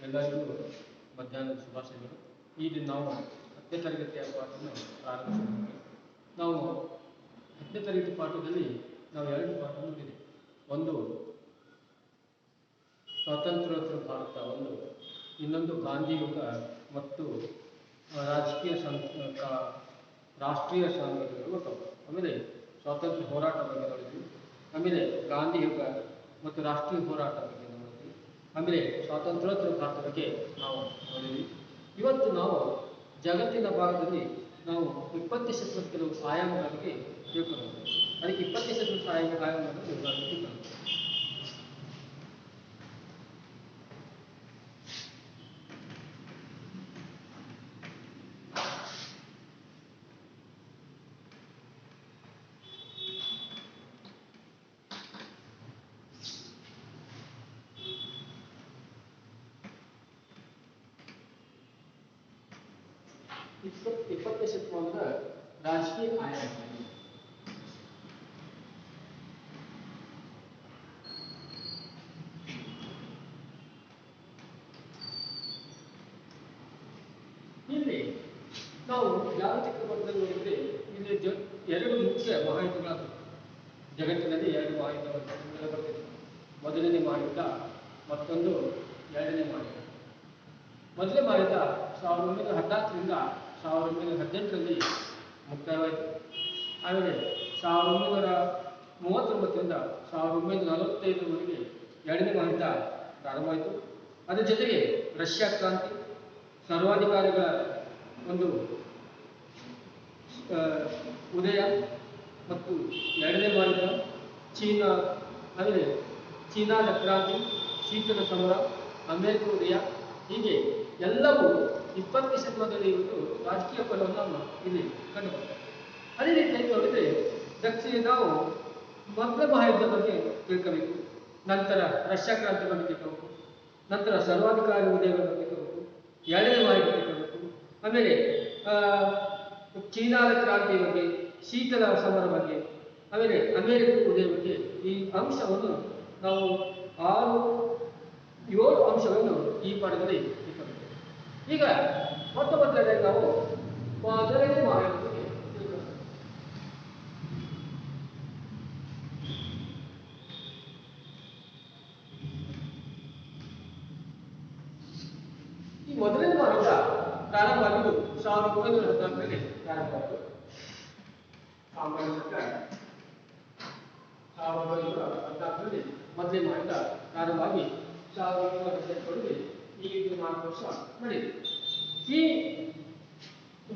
ಎಲ್ಲರಿಗೂ ಮಧ್ಯಾಹ್ನದ ಶುಭಾಶಯಗಳು. ಈ ದಿನ ನಾವು 10ನೇ ತರಗತಿಯ ಪಾಠವನ್ನು ಪ್ರಾರಂಭಿಸಿದ್ದೇವೆ. ನಾವು 10ನೇ ತರಗತಿ ಪಾಠದಲ್ಲಿ ನಾವು 2 ಪಾಠ ನೋಡಿದ್ದೇವೆ. ಒಂದು ಸ್ವಾತಂತ್ರ್ಯೋತ್ತರ ಭಾರತ, ಇನ್ನೊಂದು ಗಾಂಧಿ ಯುಗ ಮತ್ತು ರಾಷ್ಟ್ರೀಯ ಸಂಘಟನೆಗಳು. ಆಮೇಲೆ ಸ್ವಾತಂತ್ರ್ಯ ಹೋರಾಟ ಬಗ್ಗೆ ನೋಡಿದ್ವಿ. ಆಮೇಲೆ ಗಾಂಧಿ ಯುಗ ಮತ್ತು ರಾಷ್ಟ್ರೀಯ ಹೋರಾಟ ಬಗ್ಗೆ ನೋಡಿದ್ವಿ. ಆಮೇಲೆ ಸ್ವಾತಂತ್ರ್ಯೋತ್ತರ ಭಾರತ ಬಗ್ಗೆ ನಾವು ನೋಡಿದ್ವಿ. ಇವತ್ತು ನಾವು ಜಗತ್ತಿನ ಭಾಗದಲ್ಲಿ ನಾವು 20ನೇ ಶತಮಾನದ ಕೆಲವು ಆಯಾಮಗಳ ಬಗ್ಗೆ ತಿಳ್ಕೊಳ್ಳೋದು. ಅದಕ್ಕೆ 20ನೇ ಶತಮಾನದ ಆಯಾಮಗಳನ್ನು ತಿಳ್ಕೊಳ್ಳೋದು. ಇಪ್ಪತ್ತನೇ ಶತಮಾನದ ರಾಜಕೀಯ ಆಯಾಮಗಳು. ಇಲ್ಲಿ ನಾವು ಜಾಗತಿಕ ಮಟ್ಟದಲ್ಲಿ ನೋಡಿದ್ರೆ ಇಲ್ಲಿ 2 ಮುಖ್ಯ ಮಹಾಯುದ್ಧಗಳು ಜಗತ್ತಿನಲ್ಲಿ 2 ಮಹಾಯುದ್ಧಗಳು ಬರ್ತಿದೆ. ಮೊದಲನೇ ಮಹಾಯುದ್ಧ, ಮತ್ತೊಂದು 2ನೇ ಮಹಾಯುದ್ಧ. ಮೊದಲನೇ ಮಹಾಯುದ್ಧ 1914ರಿಂದ 1918ರಲ್ಲಿ ಮುಕ್ತಾಯವಾಯಿತು. ಆಮೇಲೆ 1939ರಿಂದ 1945ರವರೆಗೆ 2ನೇ ಮಹಾಯುದ್ಧ ಪ್ರಾರಂಭವಾಯಿತು. ಅದರ ಜೊತೆಗೆ ರಷ್ಯಾ ಕ್ರಾಂತಿ, ಸರ್ವಾಧಿಕಾರಿಗಳ ಒಂದು ಉದಯ ಮತ್ತು 2ನೇ ಮಹಾಯುದ್ಧ, ಆಮೇಲೆ ಚೀನಾದ ಕ್ರಾಂತಿ, ಶೀತಲ ಸಮರ, ಅಮೆರಿಕ ಉದಯ, ಹೀಗೆ ಎಲ್ಲವೂ 20ನೇ ಶತಮಾನದಲ್ಲಿ ಒಂದು ರಾಜಕೀಯ ಫಲವನ್ನು ಇಲ್ಲಿ ಕಂಡುಬರ್ತದೆ. ಅದೇ ರೀತಿಯಾಗಿ ನೋಡಿದರೆ ನಾವು ಮೊದಲ ಮಹಾಯುದ್ಧ ಬಗ್ಗೆ ತಿಳ್ಕೋಬೇಕು, ನಂತರ ರಷ್ಯಾ ಕ್ರಾಂತಿ ಬಗ್ಗೆ ತಿಳ್ಕೋಬೇಕು, ನಂತರ ಸರ್ವಾಧಿಕಾರಿ ಉದಯಗಳ ಬಗ್ಗೆ ತಿಳ್ಕೋಬೇಕು, 2ನೇ ಮಹಾಯುದ್ಧ ತಿಳ್ಕೋಬೇಕು, ಆಮೇಲೆ ಚೀನಾದ ಕ್ರಾಂತಿ ಬಗ್ಗೆ, ಶೀತಲ ಸಮರ ಬಗ್ಗೆ, ಆಮೇಲೆ ಅಮೆರಿಕ ಉದಯ ಬಗ್ಗೆ. ಈ ಅಂಶವನ್ನು ನಾವು 7 ಅಂಶಗಳನ್ನು ಈ ಪಾಠದಲ್ಲಿ ತಿಳ್ಕೋಬೇಕು. ಈಗ ಮೊದಲನೇದಾಗಿ ನಾವು ಮೊದಲನೇ ಮಹಾಯುದ್ಧ ಬಗ್ಗೆ ತಿಳ್ಕೋಬೇಕು. ಈ ಮೊದಲನೇ ಮಹಾಯುದ್ಧ ಪ್ರಾರಂಭವಾಗಿದ್ದು 1914ರಲ್ಲಿ ಪ್ರಾರಂಭವಾಯಿತು. ಸಾಮ್ರಾಜ್ಯ ಸರ್ಕಾರ 1914ರಲ್ಲಿ ಮೊದಲನೇ ಮಹಾಯುದ್ಧ ಪ್ರಾರಂಭವಾಗಿ 1918ರಲ್ಲಿ ಈ 4 ವರ್ಷ ನಡೆಯಿತು. ಈ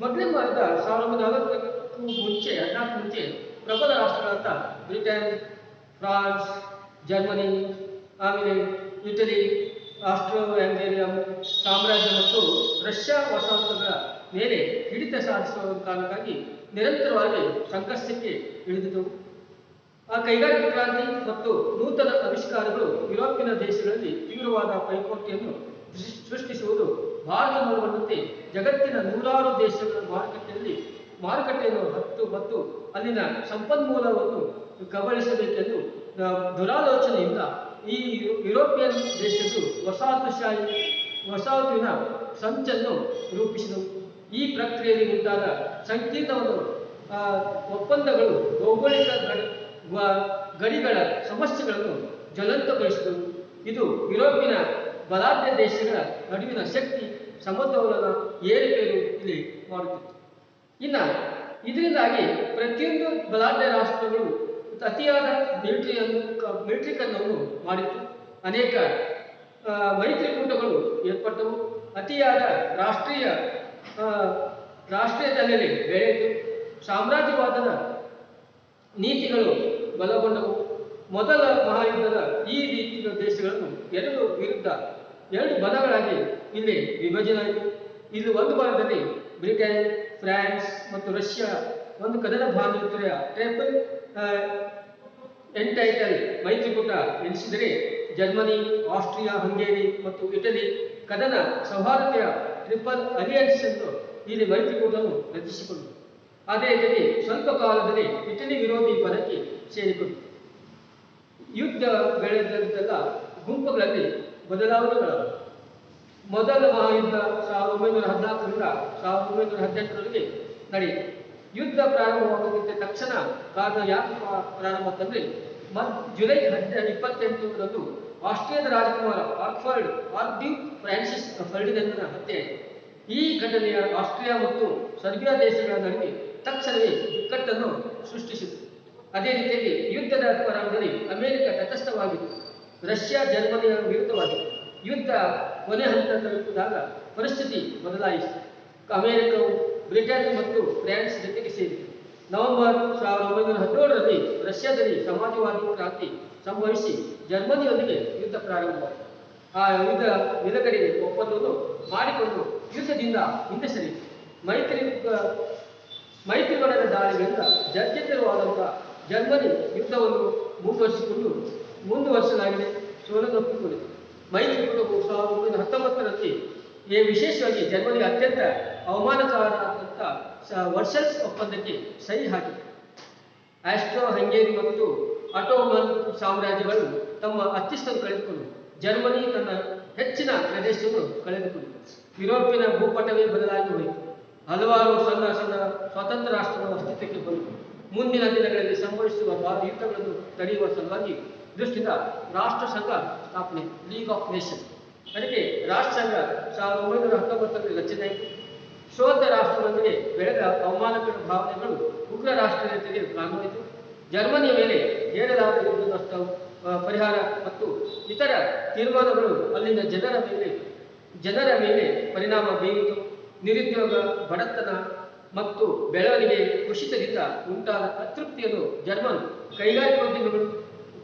ಮೊದಲನೇ ಮಹಾಯುದ್ಧ 1914ಕ್ಕೂ ಮುಂಚೆ ಪ್ರಬಲ ರಾಷ್ಟ್ರಗಳಾದ ಬ್ರಿಟನ್, ಫ್ರಾನ್ಸ್, ಜರ್ಮನಿ, ಆಮೇಲೆ ಇಟಲಿ, ಆಸ್ಟ್ರೋ-ಹಂಗೇರಿಯನ್ ಸಾಮ್ರಾಜ್ಯ ಮತ್ತು ರಷ್ಯಾ ವಸಾಹತುಗಳ ಮೇಲೆ ಹಿಡಿತ ಸಾಧಿಸುವ ಕಾರಣಕ್ಕಾಗಿ ನಿರಂತರವಾಗಿ ಸಂಘರ್ಷಕ್ಕೆ ಇಳಿದಿದ್ದವು. ಆ ಕೈಗಾರಿಕಾ ಕ್ರಾಂತಿ ಮತ್ತು ನೂತನ ಆವಿಷ್ಕಾರಗಳು ಯುರೋಪಿನ ದೇಶಗಳಲ್ಲಿ ತೀವ್ರವಾದ ಪೈಪೋಟಿಯನ್ನು ಸೃಷ್ಟಿಸುವುದು ಭಾರತ ಮೂಲವಂತೆ ಜಗತ್ತಿನ 100 ದೇಶಗಳ ಮಾರುಕಟ್ಟೆಯನ್ನು ಮತ್ತು ಅಲ್ಲಿನ ಸಂಪನ್ಮೂಲವನ್ನು ಕಬಳಿಸಬೇಕೆಂದು ದುರಾಲೋಚನೆಯಿಂದ ಈ ಯುರೋಪಿಯನ್ ದೇಶಗಳು ವಸಾಹತುವಿನ ಸಂಚನ್ನು ರೂಪಿಸಿದವು. ಈ ಪ್ರಕ್ರಿಯೆಯಲ್ಲಿ ಉಂಟಾದ ಸಂಕೀರ್ಣವಾದ ಒಪ್ಪಂದಗಳು ಭೌಗೋಳಿಕ ಗಡಿಗಳ ಸಮಸ್ಯೆಗಳನ್ನು ಜ್ವಲಂತಗೊಳಿಸಿದವು. ಇದು ಯುರೋಪಿನ ಬಲಾಢ್ಯ ದೇಶಗಳ ನಡುವಿನ ಶಕ್ತಿ ಸಮತೋಲನ ಏರುಪೇರು ಇಲ್ಲಿ ಮಾಡುತ್ತಿತ್ತು. ಇದರಿಂದಾಗಿ ಪ್ರತಿಯೊಂದು ಬಲಾಢ್ಯ ರಾಷ್ಟ್ರಗಳು ಅತಿಯಾದ ಮಿಲಿಟರಿಕರಣವನ್ನು ಮಾಡಿತ್ತು. ಅನೇಕ ಮೈತ್ರಿಕೂಟಗಳು ಏರ್ಪಟ್ಟವು. ಅತಿಯಾದ ರಾಷ್ಟ್ರೀಯತೆಯಲ್ಲಿ ಬೆಳೆಯಿತು. ಸಾಮ್ರಾಜ್ಯವಾದದ ನೀತಿಗಳು ಬಲಗೊಂಡವು. ಮೊದಲ ಮಹಾಯುದ್ಧದ ಈ ರೀತಿಯ ದೇಶಗಳನ್ನು 2 ಬಣಗಳಾಗಿ ಇಲ್ಲಿ ವಿಭಜನೆ ಆಯಿತು. ಇಲ್ಲಿ ಒಂದು ಭಾಗದಲ್ಲಿ ಬ್ರಿಟನ್, ಫ್ರಾನ್ಸ್ ಮತ್ತು ರಷ್ಯಾ ಒಂದು ಕದನ ಬಾಂಧವ್ಯ ಟ್ರಿಪಲ್ ಎಂಟೈಟಲ್ ಮೈತ್ರಿಕೂಟ ಎನಿಸಿದರೆ, ಜರ್ಮನಿ, ಆಸ್ಟ್ರಿಯಾ, ಹಂಗೇರಿ ಮತ್ತು ಇಟಲಿ ಕದನ ಸೌಹಾರ್ದತೆಯ ಟ್ರಿಪಲ್ ಅಲಿಯನ್ಸ್ ಎಂದು ಇಲ್ಲಿ ಮೈತ್ರಿಕೂಟವನ್ನು ರಚಿಸಿಕೊಂಡರು. ಅದೇ ಜೊತೆ ಸ್ವಲ್ಪ ಕಾಲದಲ್ಲಿ ಇಟಲಿ ವಿರೋಧಿ ಪದಕ್ಕೆ ಸೇರಿಕೊಂಡರು. ಯುದ್ಧ ಬೆಳೆದಲ್ಲ ಗುಂಪುಗಳಲ್ಲಿ ಬದಲಾವಣೆಗಳು. ಮೊದಲ ಮಹಾಯುದ್ಧ 1914ರಿಂದ 1918ರವರೆಗೆ ನಡೆಯಿತು. ಯುದ್ಧ ಪ್ರಾರಂಭವಾಗುತ್ತಿದ್ದ ತಕ್ಷಣ ಕಾರಣ ಯಾಕೆ ಪ್ರಾರಂಭ ಅಂತಂದ್ರೆ ಜುಲೈ 28ರಂದು ಆಸ್ಟ್ರಿಯಾದ ರಾಜಕುಮಾರ ಆರ್ಕ್ಡ್ಯೂಕ್ ಫ್ರಾನ್ಸಿಸ್ ಫರ್ಡಿನಂದನ ಹತ್ಯೆ. ಈ ಘಟನೆಯ ಆಸ್ಟ್ರಿಯಾ ಮತ್ತು ಸರ್ಬಿಯಾ ದೇಶಗಳ ನಡುವೆ ತಕ್ಷಣವೇ ಬಿಕ್ಕಟ್ಟನ್ನು ಸೃಷ್ಟಿಸಿತು. ಅದೇ ರೀತಿಯಾಗಿ ಯುದ್ಧದ ಪ್ರಾರಂಭದಲ್ಲಿ ಅಮೆರಿಕ ತಟಸ್ಥವಾಗಿತ್ತು, ರಷ್ಯಾ ಜರ್ಮನಿಯ ವಿರುದ್ಧವಾಗಿತ್ತು. ಯುದ್ಧ ಕೊನೆ ಹಂತ ತಲುಪಿದಾಗ ಪರಿಸ್ಥಿತಿ ಬದಲಾಯಿಸಿತು. ಅಮೆರಿಕವು ಬ್ರಿಟನ್ ಮತ್ತು ಫ್ರಾನ್ಸ್ ಜೊತೆಗೆ ಸೇರಿತು. ನವೆಂಬರ್ 1917ರಲ್ಲಿ ರಷ್ಯಾದಲ್ಲಿ ಸಮಾಜವಾದಿ ಕ್ರಾಂತಿ ಸಂಭವಿಸಿ ಜರ್ಮನಿಯೊಂದಿಗೆ ಯುದ್ಧ ಪ್ರಾರಂಭವಾಯಿತು. ಆ ಯುದ್ಧ ನಿಲುಗಡೆ ಒಪ್ಪಂದವನ್ನು ಮಾಡಿಕೊಂಡು ಯುದ್ಧದಿಂದ ಹಿಂದೆ ಸರಿಯಿತು. ಮೈತ್ರಿವಲಯದ ದಾಳಿಗಳಿಂದ ಜರ್ಜರಿತವಾದಂತಹ ಜರ್ಮನಿ ಯುದ್ಧವನ್ನು ಮುಂದುವರಿಸಲಾಗಿದೆ, ಸೋಲನ್ನೊಪ್ಪಿಕೊಂಡಿತು. ಮೈತ್ರಿಕೂಟವು 1919ರಲ್ಲಿ ವಿಶೇಷವಾಗಿ ಜರ್ಮನಿಗೆ ಅತ್ಯಂತ ಅವಮಾನಕಾರರಾದಂಥ ವರ್ಸಲ್ಸ್ ಒಪ್ಪಂದಕ್ಕೆ ಸಹಿ ಹಾಕಿತು. ಆಸ್ಟ್ರೋ ಹಂಗೇರಿ ಮತ್ತು ಅಟೋಮನ್ ಸಾಮ್ರಾಜ್ಯಗಳು ತಮ್ಮ ಅಸ್ತಿತ್ವವನ್ನು ಕಳೆದುಕೊಂಡು ಜರ್ಮನಿ ತನ್ನ ಹೆಚ್ಚಿನ ಪ್ರದೇಶವನ್ನು ಕಳೆದುಕೊಂಡಿತು. ಯುರೋಪಿನ ಭೂಪಟವೇ ಬದಲಾಗಿ ಹೋಯಿತು. ಹಲವಾರು ಸಣ್ಣ ಸಣ್ಣ ಸ್ವತಂತ್ರ ರಾಷ್ಟ್ರಗಳು ಅಸ್ತಿತ್ವಕ್ಕೆ ಬಂತು. ಮುಂದಿನ ದಿನಗಳಲ್ಲಿ ಸಂಭವಿಸುವ ಯುದ್ಧಗಳನ್ನು ತಡೆಯುವ ಸಲುವಾಗಿ ದೃಷ್ಟಿಯಿಂದ ರಾಷ್ಟ್ರ ಸಂಘ ಸ್ಥಾಪನೆ, ಲೀಗ್ ಆಫ್ ನೇಷನ್. ಅದಕ್ಕೆ ರಾಷ್ಟ್ರ ಸಂಘ 1919ರಲ್ಲಿ ರಚನೆ ಆಯಿತು. ಸೋತ ರಾಷ್ಟ್ರಗಳೊಂದಿಗೆ ಬೆಳೆದ ಅವಮಾನಕರ ಭಾವನೆಗಳು ಉಗ್ರ ರಾಷ್ಟ್ರೀಯತೆಗೆ ಕಾರಣವಾಯಿತು. ಜರ್ಮನಿಯ ಮೇಲೆ ಹೇರಲಾದ ಯುದ್ಧ ನಷ್ಟ ಪರಿಹಾರ ಮತ್ತು ಇತರ ತೀರ್ಮಾನಗಳು ಅಲ್ಲಿನ ಜನರ ಮೇಲೆ ಪರಿಣಾಮ ಬೀರಿತು. ನಿರುದ್ಯೋಗ, ಬಡತನ ಮತ್ತು ಬೆಳವಣಿಗೆ ಕುಸಿತದಿಂದ ಉಂಟಾದ ಅತೃಪ್ತಿಯನ್ನು ಜರ್ಮನ್ ಕೈಗಾರಿಕೋದ್ಯಮಿಗಳು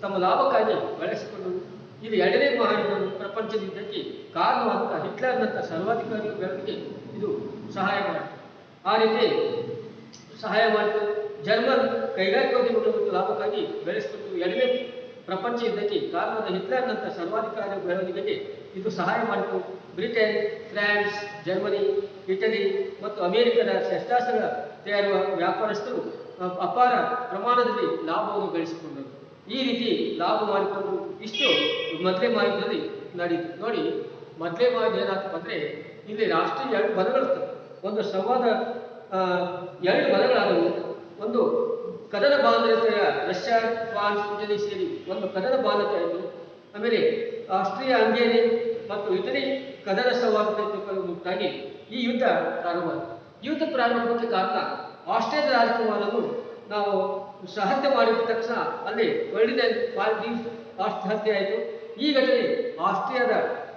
ತಮ್ಮ ಲಾಭಕ್ಕಾಗಿ ಬಳಸಿಕೊಂಡರು. ಇದು ಎರಡನೇ ಮಹಾಯುದ್ಧ ಪ್ರಪಂಚದ ಯುದ್ಧಕ್ಕೆ ಕಾರಣವಾದಂಥ ಹಿಟ್ಲರ್ನಂಥ ಸರ್ವಾಧಿಕಾರಿ ಬೆಳವಣಿಗೆ ಇದು ಸಹಾಯ ಮಾಡಿತು. ಆ ರೀತಿ ಸಹಾಯ ಮಾಡಿತು. ಜರ್ಮನ್ ಕೈಗಾರಿಕೋದ್ಯಮಿಗಳು ಮತ್ತು ಲಾಭಕ್ಕಾಗಿ ಬೆಳೆಸಿಕೊಂಡು ಎರಡನೇ ಪ್ರಪಂಚ ಯುದ್ಧಕ್ಕೆ ಕಾರಣವಾದ ಹಿಟ್ಲರ್ನಂಥ ಸರ್ವಾಧಿಕಾರಿ ಬೆಳವಣಿಗೆಗೆ ಇದು ಸಹಾಯ ಮಾಡಿತು. ಬ್ರಿಟನ್, ಫ್ರಾನ್ಸ್, ಜರ್ಮನಿ, ಇಟಲಿ ಮತ್ತು ಅಮೆರಿಕದ ಶಸ್ತ್ರಾಸ್ತ್ರಗಳ ತಯಾರುವ ವ್ಯಾಪಾರಸ್ಥರು ಅಪಾರ ಪ್ರಮಾಣದಲ್ಲಿ ಲಾಭವನ್ನು ಗಳಿಸಿಕೊಂಡರು. ಈ ರೀತಿ ಲಾಭ ಮಾಡಿಕೊಂಡು ಇಷ್ಟು ಮೊದಲೇ ಮಹಾಯುದ್ಧದಲ್ಲಿ ನಡೆಯಿತು. ನೋಡಿ, ಮೊದಲೇ ಮಹಾಯುದ್ಧ ಏನಾಗ್ತಪ್ಪ ಅಂದರೆ ಇಲ್ಲಿ ರಾಷ್ಟ್ರೀಯ ಎರಡು ಬಲಗಳಿರ್ತವೆ. ಒಂದು ಸಂವಾದ, ಎರಡು ಬಲಗಳಾದವು. ಒಂದು ಕದನ ಬಾಂಧವ್ಯ, ರಷ್ಯಾ ಫ್ರಾನ್ಸ್ ಜೊತೆ ಸೇರಿ ಒಂದು ಕದನ ಬಾಂಧವ್ಯ ಆಯಿತು. ಆಮೇಲೆ ಆಸ್ಟ್ರಿಯಾ ಹಂಗೇರಿ ಮತ್ತು ಇಟಲಿ ಕದನ ಸಂವಾದಕ್ಕಾಗಿ ಈ ಯುದ್ಧ ಪ್ರಾರಂಭವಾಯಿತು. ಯುದ್ಧ ಪ್ರಾರಂಭಕ್ಕೆ ಕಾರಣ ಆಸ್ಟ್ರಿಯಾದ ರಾಜಕುಮಾರನ್ನು ನಾವು ಹತ್ಯೆ ಮಾಡಿದ ತಕ್ಷಣ ಅಲ್ಲಿ ಫರ್ಡಿನಾಂಡ್ ಹತ್ಯೆ ಆಯಿತು. ಈ ಘಟನೆ ಆಸ್ಟ್ರಿಯಾದ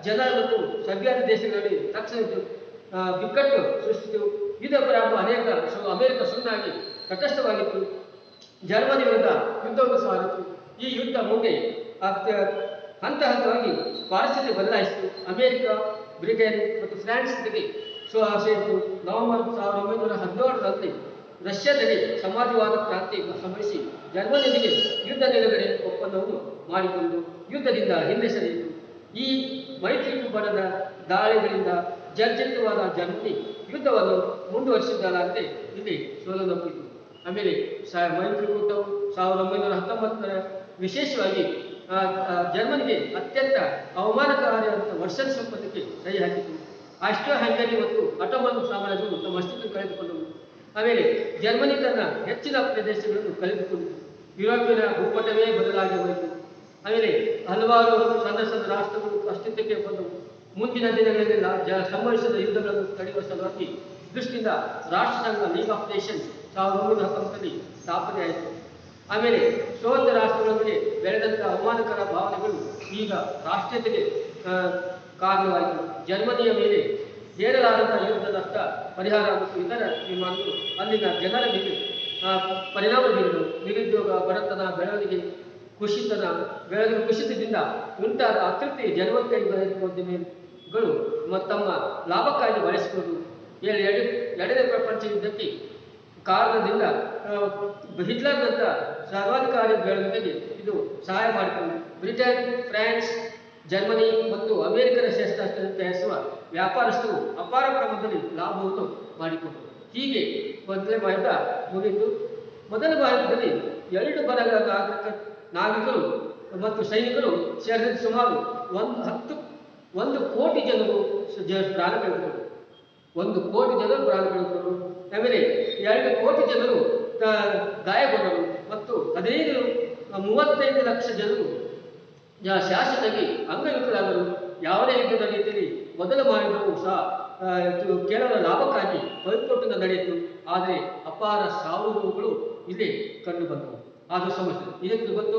ಜನ ಮತ್ತು ಸರ್ಬಿಯಾದ ದೇಶಗಳಲ್ಲಿ ತಕ್ಷಣ ಬಿಕ್ಕಟ್ಟು ಸೃಷ್ಟಿಸಿತು. ಯುದ್ಧ ಪ್ರಾರಂಭ ಅಮೆರಿಕ ಸುಳ್ಳಾಗಿ ತಟಸ್ಥವಾಗಿತ್ತು. ಜರ್ಮನಿ ವಿರುದ್ಧ ಯುದ್ಧವನ್ನು ಸಾರಿತು. ಈ ಯುದ್ಧ ಮುಂದೆ ಹಂತ ಹಂತವಾಗಿ ಪರಿಸ್ಥಿತಿ ಬದಲಾಯಿಸಿತು. ಅಮೆರಿಕ, ಬ್ರಿಟನ್ ಮತ್ತು ಫ್ರಾನ್ಸ್ ಜೊತೆಗೆ ಸೇರಿತು. ನವೆಂಬರ್ 1917ರಲ್ಲಿ ರಷ್ಯಾದಲ್ಲಿ ಸಮಾಜವಾದ ಕ್ರಾಂತಿ ಸಂಭವಿಸಿ ಜರ್ಮನಿಯೊಂದಿಗೆ ಯುದ್ಧ ನಿಲುಗಡೆ ಒಪ್ಪಂದವನ್ನು ಮಾಡಿಕೊಂಡು ಯುದ್ಧದಿಂದ ಹಿಂದೆ ಸರಿಯಿತು. ಈ ಮೈತ್ರಿಕೂಟದ ದಾಳಿಗಳಿಂದ ಜರ್ಜರಿತವಾದ ಜರ್ಮನಿ ಯುದ್ಧವನ್ನು ಮುಂದುವರಿಸಿದ್ದಾಗಲೇ ಇಲ್ಲಿ ಸೋಲನ್ನೊಪ್ಪಿತು. ಆಮೇಲೆ ಮೈತ್ರಿಕೂಟವು 1919ರ ವಿಶೇಷವಾಗಿ ಜರ್ಮನಿಗೆ ಅತ್ಯಂತ ಅವಮಾನಕಾರಿಯಾದಂಥ ವರ್ಸಲ್ಸ್ ಒಪ್ಪಂದಕ್ಕೆ ಸಹಿ ಹಾಕಿತು. ಆಸ್ಟ್ರಿಯಾ ಹಂಗೇರಿ ಮತ್ತು ಅಟೋಮನ್ ಸಾಮ್ರಾಜ್ಯಗಳು ತಮ್ಮ ಅಸ್ತಿತ್ವ ಕಳೆದುಕೊಂಡವು. ಆಮೇಲೆ ಜರ್ಮನಿ ತನ್ನ ಹೆಚ್ಚಿನ ಪ್ರದೇಶಗಳನ್ನು ಕಳೆದುಕೊಂಡಿತು. ಯುರೋಪಿನ ಭೂಪಟವೇ ಬದಲಾಗಿ ಹೋಯಿತು. ಆಮೇಲೆ ಹಲವಾರು ಸಣ್ಣ ಸಣ್ಣ ರಾಷ್ಟ್ರಗಳು ಅಸ್ತಿತ್ವಕ್ಕೆ ಬಂದವು. ಮುಂದಿನ ದಿನಗಳಲ್ಲಿ ಸಂಭವಿಸಿದ ಯುದ್ಧಗಳನ್ನು ತಡೆಯುವ ಸಲುವಾಗಿ ದೃಷ್ಟಿಯಿಂದ ರಾಷ್ಟ್ರ ಸಂಘ, ಲೀಗ್ ಆಫ್ ನೇಷನ್ 1919ರಲ್ಲಿ ಸ್ಥಾಪನೆಯಾಯಿತು. ಆಮೇಲೆ ಸೋತ ರಾಷ್ಟ್ರಗಳೊಂದಿಗೆ ಬೆಳೆದಂಥ ಅವಮಾನಕರ ಭಾವನೆಗಳು ಈಗ ರಾಷ್ಟ್ರೀಯತೆಗೆ ಕಾರಣವಾಯಿತು. ಜರ್ಮನಿಯ ಮೇಲೆ ಹೇರಲಾದಂಥ ಯುದ್ಧ ನಷ್ಟ ಪರಿಹಾರ ಮತ್ತು ಇತರ ತೀರ್ಮಾನಗಳು ಅಲ್ಲಿನ ಜನರ ಮೇಲೆ ಪರಿಣಾಮ ಬೀರಿದವು. ನಿರುದ್ಯೋಗ, ಬಡತನ, ಬೆಳವಣಿಗೆ ಕುಸಿತದಿಂದ ಉಂಟಾದ ಅತೃಪ್ತಿ ಜರ್ಮನ್ ಕೈಗಾರಿಕೋದ್ಯಮಿಗಳು ತಮ್ಮ ಲಾಭಕ್ಕಾಗಿ ಬಳಸಿಕೊಂಡು ಎರಡನೇ ಪ್ರಪಂಚ ಯುದ್ಧಕ್ಕೆ ಕಾರಣದಿಂದ ಹಿಟ್ಲರ್ನಂಥ ಸರ್ವಾಧಿಕಾರಿ ಬೆಳವಣಿಗೆಗೆ ಇದು ಸಹಾಯ ಮಾಡಿಕೊಂಡು ಬ್ರಿಟನ್, ಫ್ರಾನ್ಸ್, ಜರ್ಮನಿ ಮತ್ತು ಅಮೆರಿಕದ ಶಸ್ತ್ರಾಸ್ತ್ರ ತಯಾರಿಸುವ ವ್ಯಾಪಾರಸ್ಥರು ಅಪಾರ ಪ್ರಮಾಣದಲ್ಲಿ ಲಾಭವನ್ನು ಮಾಡಿಕೊಂಡರು. ಹೀಗೆ ಮೊದಲನೇ ಮಹಾಯುದ್ಧ ಮುಗಿಯಿತು. ಮೊದಲ ಮಹಾಯುದ್ಧದಲ್ಲಿ ಎರಡು ಬಲಗಳ ನಾವಿಕರು ಮತ್ತು ಸೈನಿಕರು ಸೇರಿದಂತೆ ಸುಮಾರು 10 1 ಕೋಟಿ ಜನರು ಪ್ರಾಣ ಕಳೆದುಕೊಂಡರು. 1 ಕೋಟಿ ಜನರು ಪ್ರಾಣ ಕಳೆದುಕೊಂಡರು. ಆಮೇಲೆ 2 ಕೋಟಿ ಜನರು ಗಾಯಗೊಂಡರು ಮತ್ತು 35 ಲಕ್ಷ ಜನರು ಶಾಶ್ವತವಾಗಿ ಅಂಗವಿಕಲರಾದರು. ಯಾವುದೇ ಯುದ್ಧದ ರೀತಿಯಲ್ಲಿ ಮೊದಲ ಮಹಾಯುದ್ಧವೂ ಸಹ ಕೇವಲ ಲಾಭಕ್ಕಾಗಿ ಪೈಪೋಟಿನ ನಡೆಯಿತು. ಆದರೆ ಅಪಾರ ಸಾವು ನೋವುಗಳು ಇಲ್ಲಿ ಕಂಡು ಬಂದವು. ಅದು ಸಮಸ್ಯೆ. ಇದಕ್ಕೆ ಗೊತ್ತು,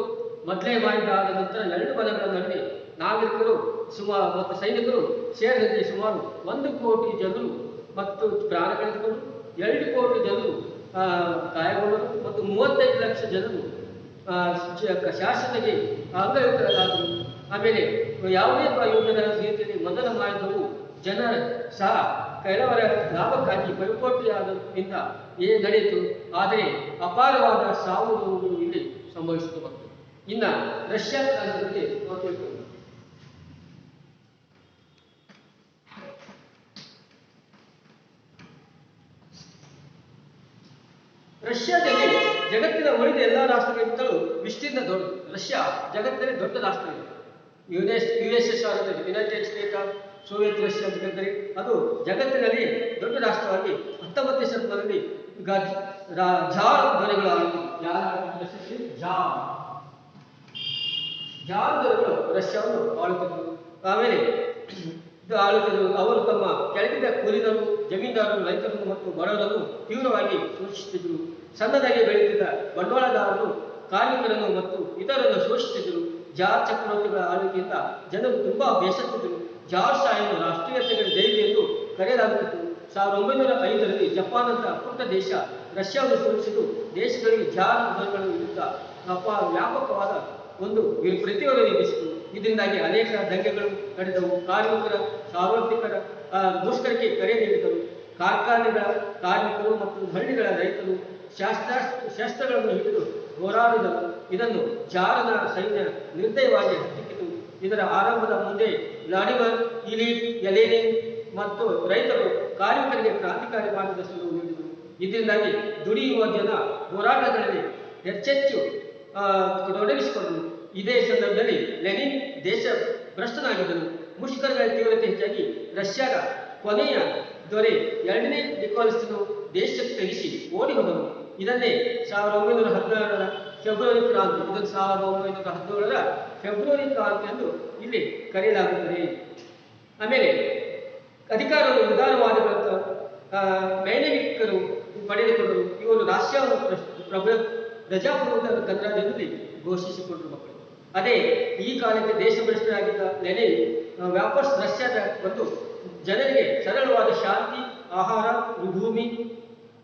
ಮೊದಲೇ ಮಹಾಯುದ್ಧ ಆದ ನಂತರ 2 ಬಲಗಳ ನಡುವೆ ನಾಗರಿಕರು ಮತ್ತು ಸೈನಿಕರು ಸೇರಿದಂತೆ ಸುಮಾರು 1 ಕೋಟಿ ಜನರು ಮತ್ತು ಪ್ರಾಣ ಕಳೆದುಕೊಂಡು 2 ಕೋಟಿ ಜನರು ಗಾಯಗೊಂಡರು ಮತ್ತು 35 ಲಕ್ಷ ಜನರು ಶಾಸನಗೆ ಅಂಗವಿಕಲರಾದರು. ಆಮೇಲೆ ಯಾವುದೇ ಯುದ್ಧದ ರೀತಿಯಲ್ಲಿ ಮೊದಲ ಮಹಾಯುದ್ಧವು ಜನರ ಸಹ ಕೆಲವರ ಲಾಭಕ್ಕಾಗಿ ಪೈಪೋಟಿಯಾದ್ರಿಂದ ನಡೆಯಿತು. ಆದರೆ ಅಪಾರವಾದ ಸಾವು ನೋವುಗಳು ಇಲ್ಲಿ ಸಂಭವಿಸಿತು. ಮತ್ತು ಇನ್ನು ರಷ್ಯಾ ಬಗ್ಗೆ ನಾವು ತಿಳ್ಕೊಂಡು, ರಷ್ಯಾದಲ್ಲಿ ಜಗತ್ತಿನ ಉಳಿದ ಎಲ್ಲ ರಾಷ್ಟ್ರಗಳಿಗಿಂತಲೂ ವಿಸ್ತೀರ್ಣ ದೊಡ್ಡ. ರಷ್ಯಾ ಜಗತ್ತಿನಲ್ಲಿ ದೊಡ್ಡ ರಾಷ್ಟ್ರ ಇದೆ. USSR ಅಂದರೆ United state of Soviet Russia ಅಂತ ಕರೀತಾರೆ. ಅದು ಜಗತ್ತಿನಲ್ಲಿ ದೊಡ್ಡ ರಾಷ್ಟ್ರವಾಗಿ 19ನೇ ಶತಮಾನದಲ್ಲಿ ಜಾರ್ ದೊರೆಗಳು ಜಾರ್ ದೊರೆಗಳು ರಷ್ಯಾವನ್ನು ಆಳುತ್ತಿದ್ದರು. ಆಮೇಲೆ ಆಳುತ್ತಿದ್ದರು. ಅವರು ತಮ್ಮ ಕೆಳಗಿದ್ದ ಕುರಿದರು, ಜಮೀನ್ದಾರರು, ರೈತರನ್ನು ಮತ್ತು ಬಡವರನ್ನು ತೀವ್ರವಾಗಿ ಶೋಷಿಸುತ್ತಿದ್ದರು. ಸಣ್ಣದಾಗಿ ಬೆಳೆಯುತ್ತಿದ್ದ ಬಂಡವಾಳದಾರರು, ಕಾರ್ಮಿಕರನ್ನು ಮತ್ತು ಇತರರನ್ನು ಶೋಷಿಸುತ್ತಿದ್ದರು. ಜಾರ್ ಚಕ್ರವರ್ತಿಗಳ ಆಳ್ವಿಕೆಯಿಂದ ಜನರು ತುಂಬಾ ಬೇಸತ್ತಿದ್ದರು. ಜಾರ್ ಶಾಹಿಯನ್ನು ರಾಷ್ಟ್ರೀಯತೆಗಳ ಜೈಲು ಎಂದು ಕರೆಯಲಾಗುತ್ತಿತ್ತು. 1905ರಲ್ಲಿ ಜಪಾನ್ ಅಂತ ಪುಟ್ಟ ದೇಶ ರಷ್ಯಾವನ್ನು ಸೋಲಿಸಿದ್ದು ದೇಶಗಳಿಗೆ ಜಾರ್ ದೊರೆಗಳ ವಿರುದ್ಧ ವ್ಯಾಪಕವಾದ ಒಂದು ಪ್ರತಿರೋಧ ಎಬ್ಬಿಸಿತು. ಇದರಿಂದಾಗಿ ಅನೇಕ ದಂಗೆಗಳು ನಡೆದವು. ಕಾರ್ಮಿಕರ, ಸಾರ್ವತ್ರಿಕರ ಮುಷ್ಕರಕ್ಕೆ ಕರೆ ನೀಡಿದರು. ಕಾರ್ಖಾನೆಗಳ ಕಾರ್ಮಿಕರು ಮತ್ತು ಹಳ್ಳಿಗಳ ರೈತರು ಶಸ್ತ್ರಗಳನ್ನು ಹಿಡಿದು ಹೋರಾಡಿದರು. ಇದನ್ನು ಜಾರನ ಸೈನ್ಯ ನಿರ್ದಯವಾಗಿ ಹತ್ತಿಕ್ಕಿತು. ಇದರ ಆರಂಭದ ಮುಂದೆ ವ್ಲಾಡಿಮಿರ್ ಇಲಿಚ್ ಲೆನಿನ್ ಮತ್ತು ರೈತರು ಕಾರ್ಮಿಕರಿಗೆ ಕ್ರಾಂತಿಕಾರಿ ಮಾರ್ಗದರ್ಶನ ನೀಡಿದರು. ಇದರಿಂದಾಗಿ ದುಡಿಯುವ ಜನ ಹೋರಾಟಗಳಲ್ಲಿ ಹೆಚ್ಚೆಚ್ಚು ತೊಡಗಿಸಿಕೊಂಡರು. ಇದೇ ಸಂದರ್ಭದಲ್ಲಿ ಲೆನಿನ್ ದೇಶ ಭ್ರಷ್ಟನಾಗಿದ್ದರು. ಮುಷ್ಕರಗಳ ತೀವ್ರತೆ ಹೆಚ್ಚಾಗಿ ರಷ್ಯಾದ ಕೊನೆಯ ದೊರೆ 2ನೇ ನಿಕೋಲಸ್ನು ದೇಶಕ್ಕೆ ತೆಗೆಸಿ ಓಡಿ ಹೋದನು. ಇದನ್ನೇ 1917ರ ಫೆಬ್ರವರಿ ಕ್ರಾಂತಿ, ಇದನ್ನು 1917ರ ಫೆಬ್ರವರಿ ಕ್ರಾಂತಿ ಎಂದು ಇಲ್ಲಿ ಕರೆಯಲಾಗುತ್ತದೆ. ಆಮೇಲೆ ಅಧಿಕಾರವನ್ನು ಉದಾರವಾದಿಗಳಂತ ಮೈನೇವಿಕರು ಪಡೆದುಕೊಂಡರು. ಇವರು ರಾಷ್ಟ್ರವನ್ನು ಪ್ರಜಾಪ್ರಭುತ್ವ ಗಣರಾಜ್ಯದಲ್ಲಿ ಘೋಷಿಸಿಕೊಂಡರು. ಮಕ್ಕಳು ಅದೇ ಈ ಕಾಲಕ್ಕೆ ದೇಶಭ್ರಷ್ಟರಾಗಿದ್ದ ಲೆನಿನ್ ವಾಪಸ್ ರಷ್ಯಾದ ಒಂದು ಜನರಿಗೆ ಸರಳವಾದ ಶಾಂತಿ, ಆಹಾರ, ಭೂಮಿ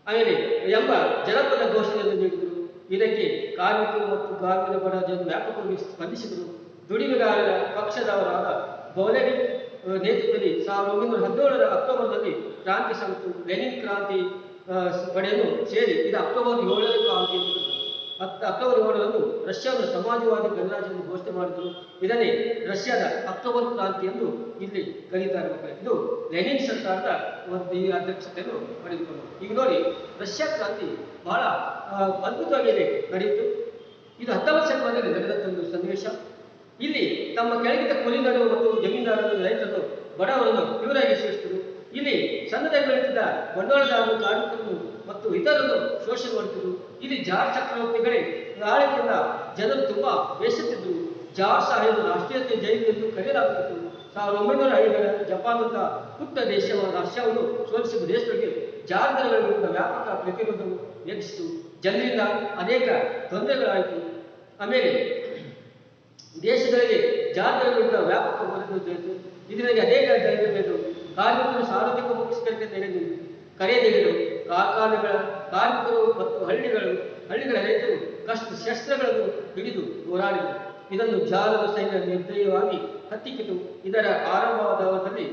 ಆಮೇಲೆ ಎಂಬ ಜನಪದ ಘೋಷಣೆಯನ್ನು ನೀಡಿದರು. ಇದಕ್ಕೆ ಕಾರ್ಮಿಕರು ಮತ್ತು ಗ್ರಾಮೀಣ ಬಡ ಜನರು ವ್ಯಾಪಕವಾಗಿ ಸ್ಪಂದಿಸಿದರು. ದುಡಿಮೆಗಾರರ ಪಕ್ಷದವರಾದ ಬೌಲೆವಿಕ್ ನೇತೃತ್ವದಲ್ಲಿ 1917ರ ಅಕ್ಟೋಬರ್ನಲ್ಲಿ ಕ್ರಾಂತಿ ಸಾಗಿತು. ಲೆನಿನ್ ಕ್ರಾಂತಿ ಪಡೆಯನ್ನು ಸೇರಿ ಇದು ಅಕ್ಟೋಬರ್ 7ರ ಕ್ರಾಂತಿ ಎಂದು ಅಕ್ಟೋಬರ್ 7ರಂದು ರಷ್ಯಾವನ್ನು ಸಮಾಜವಾದಿ ಗಣರಾಜ್ಯವನ್ನು ಘೋಷಣೆ ಮಾಡಿದರು. ಇದನ್ನೇ ರಷ್ಯಾದ ಅಕ್ಟೋಬರ್ ಕ್ರಾಂತಿ ಎಂದು ಇಲ್ಲಿ ಕರೀತಾರೆ. ಇದು ಲೆನಿನ್ ಸರ್ಕಾರದ ಒಂದು ಈ ಅಧ್ಯಕ್ಷತೆಯನ್ನು ಪಡೆದುಕೊಂಡರು. ಈಗ ನೋಡಿ, ರಷ್ಯಾ ಕ್ರಾಂತಿ ಬಹಳ ಅದ್ಭುತವಾಗಿ ನಡೆಯಿತು. ಇದು 19ನೇ ಶತಮಾನದಲ್ಲಿ ನಡೆದಂಥ ಒಂದು ಸನ್ನಿವೇಶ. ಇಲ್ಲಿ ತಮ್ಮ ಕೆಳಗಿದ್ದ ಕುರಿಗಳು ಮತ್ತು ಜಮೀನ್ದಾರರು, ರೈತರನ್ನು, ಬಡವರನ್ನು ತೀವ್ರವಾಗಿ ಶೋಷಿಸಿದರು. ಇಲ್ಲಿ ಸಣ್ಣದಾಗಿ ಬೆಳೆಯುತ್ತಿದ್ದ ಬಂಡವಾಳದಾರರು, ಕಾರ್ಮಿಕರನ್ನು ಮತ್ತು ಇತರರನ್ನು ಶೋಷಣೆ ಮಾಡುತ್ತಿದ್ದರು. ಇಲ್ಲಿ ಜಾರ್ ಚಕ್ರವರ್ತಿಗಳೇ ಆಳ್ವಿಕೆಯಿಂದ ಜನರು ತುಂಬಾ ಬೇಸತ್ತಿದ್ದರು. ಜಾರ್ ಶಾಹಿಯನ್ನು ರಾಷ್ಟ್ರೀಯತೆ ಜೈಲು ಎಂದು ಕರೆಯಲಾಗುತ್ತಿತ್ತು. 1905ರ ಜಪಾನ್ ಅಂತ ಪುಟ್ಟ ದೇಶವಾದ ರಷ್ಯಾವನ್ನು ಸೋಲಿಸಿದ ದೇಶಗಳಿಗೆ ಜಾರ್ ದೊರೆಗಳ ವಿರುದ್ಧ ವ್ಯಾಪಕ ಪ್ರತಿರೋಧವು ಎಬ್ಬಿಸಿತು. ಜನರಿಂದ ಅನೇಕ ತೊಂದರೆಗಳಾಯಿತು. ಆಮೇಲೆ ದೇಶಗಳಿಗೆ ಜಾರ್ ದೊರೆಗಳ ವಿರುದ್ಧ ವ್ಯಾಪಕ ಪ್ರತಿರೋಧ. ಇದರಲ್ಲಿ ಅನೇಕ ಜನರು ಕಾರ್ಮಿಕರು ಸಾರ್ವಜನಿಕ ಮುಖ್ಯಸ್ಥರಿಗೆ ಕರೆ ನೀಡಿದರು. ಕಾರ್ಖಾನೆಗಳ ಕಾರ್ಮಿಕರು ಮತ್ತು ಹಳ್ಳಿಗಳ ರೈತರು ಶಸ್ತ್ರಗಳನ್ನು ಹಿಡಿದು ಹೋರಾಡಿದರು. ಇದನ್ನು ಜಾರದ ಸೈನ್ಯ ನಿರ್ದಯವಾಗಿ ಹತ್ತಿಕ್ಕಿತು. ಇದರ ಆರಂಭವಾದಲ್ಲಿ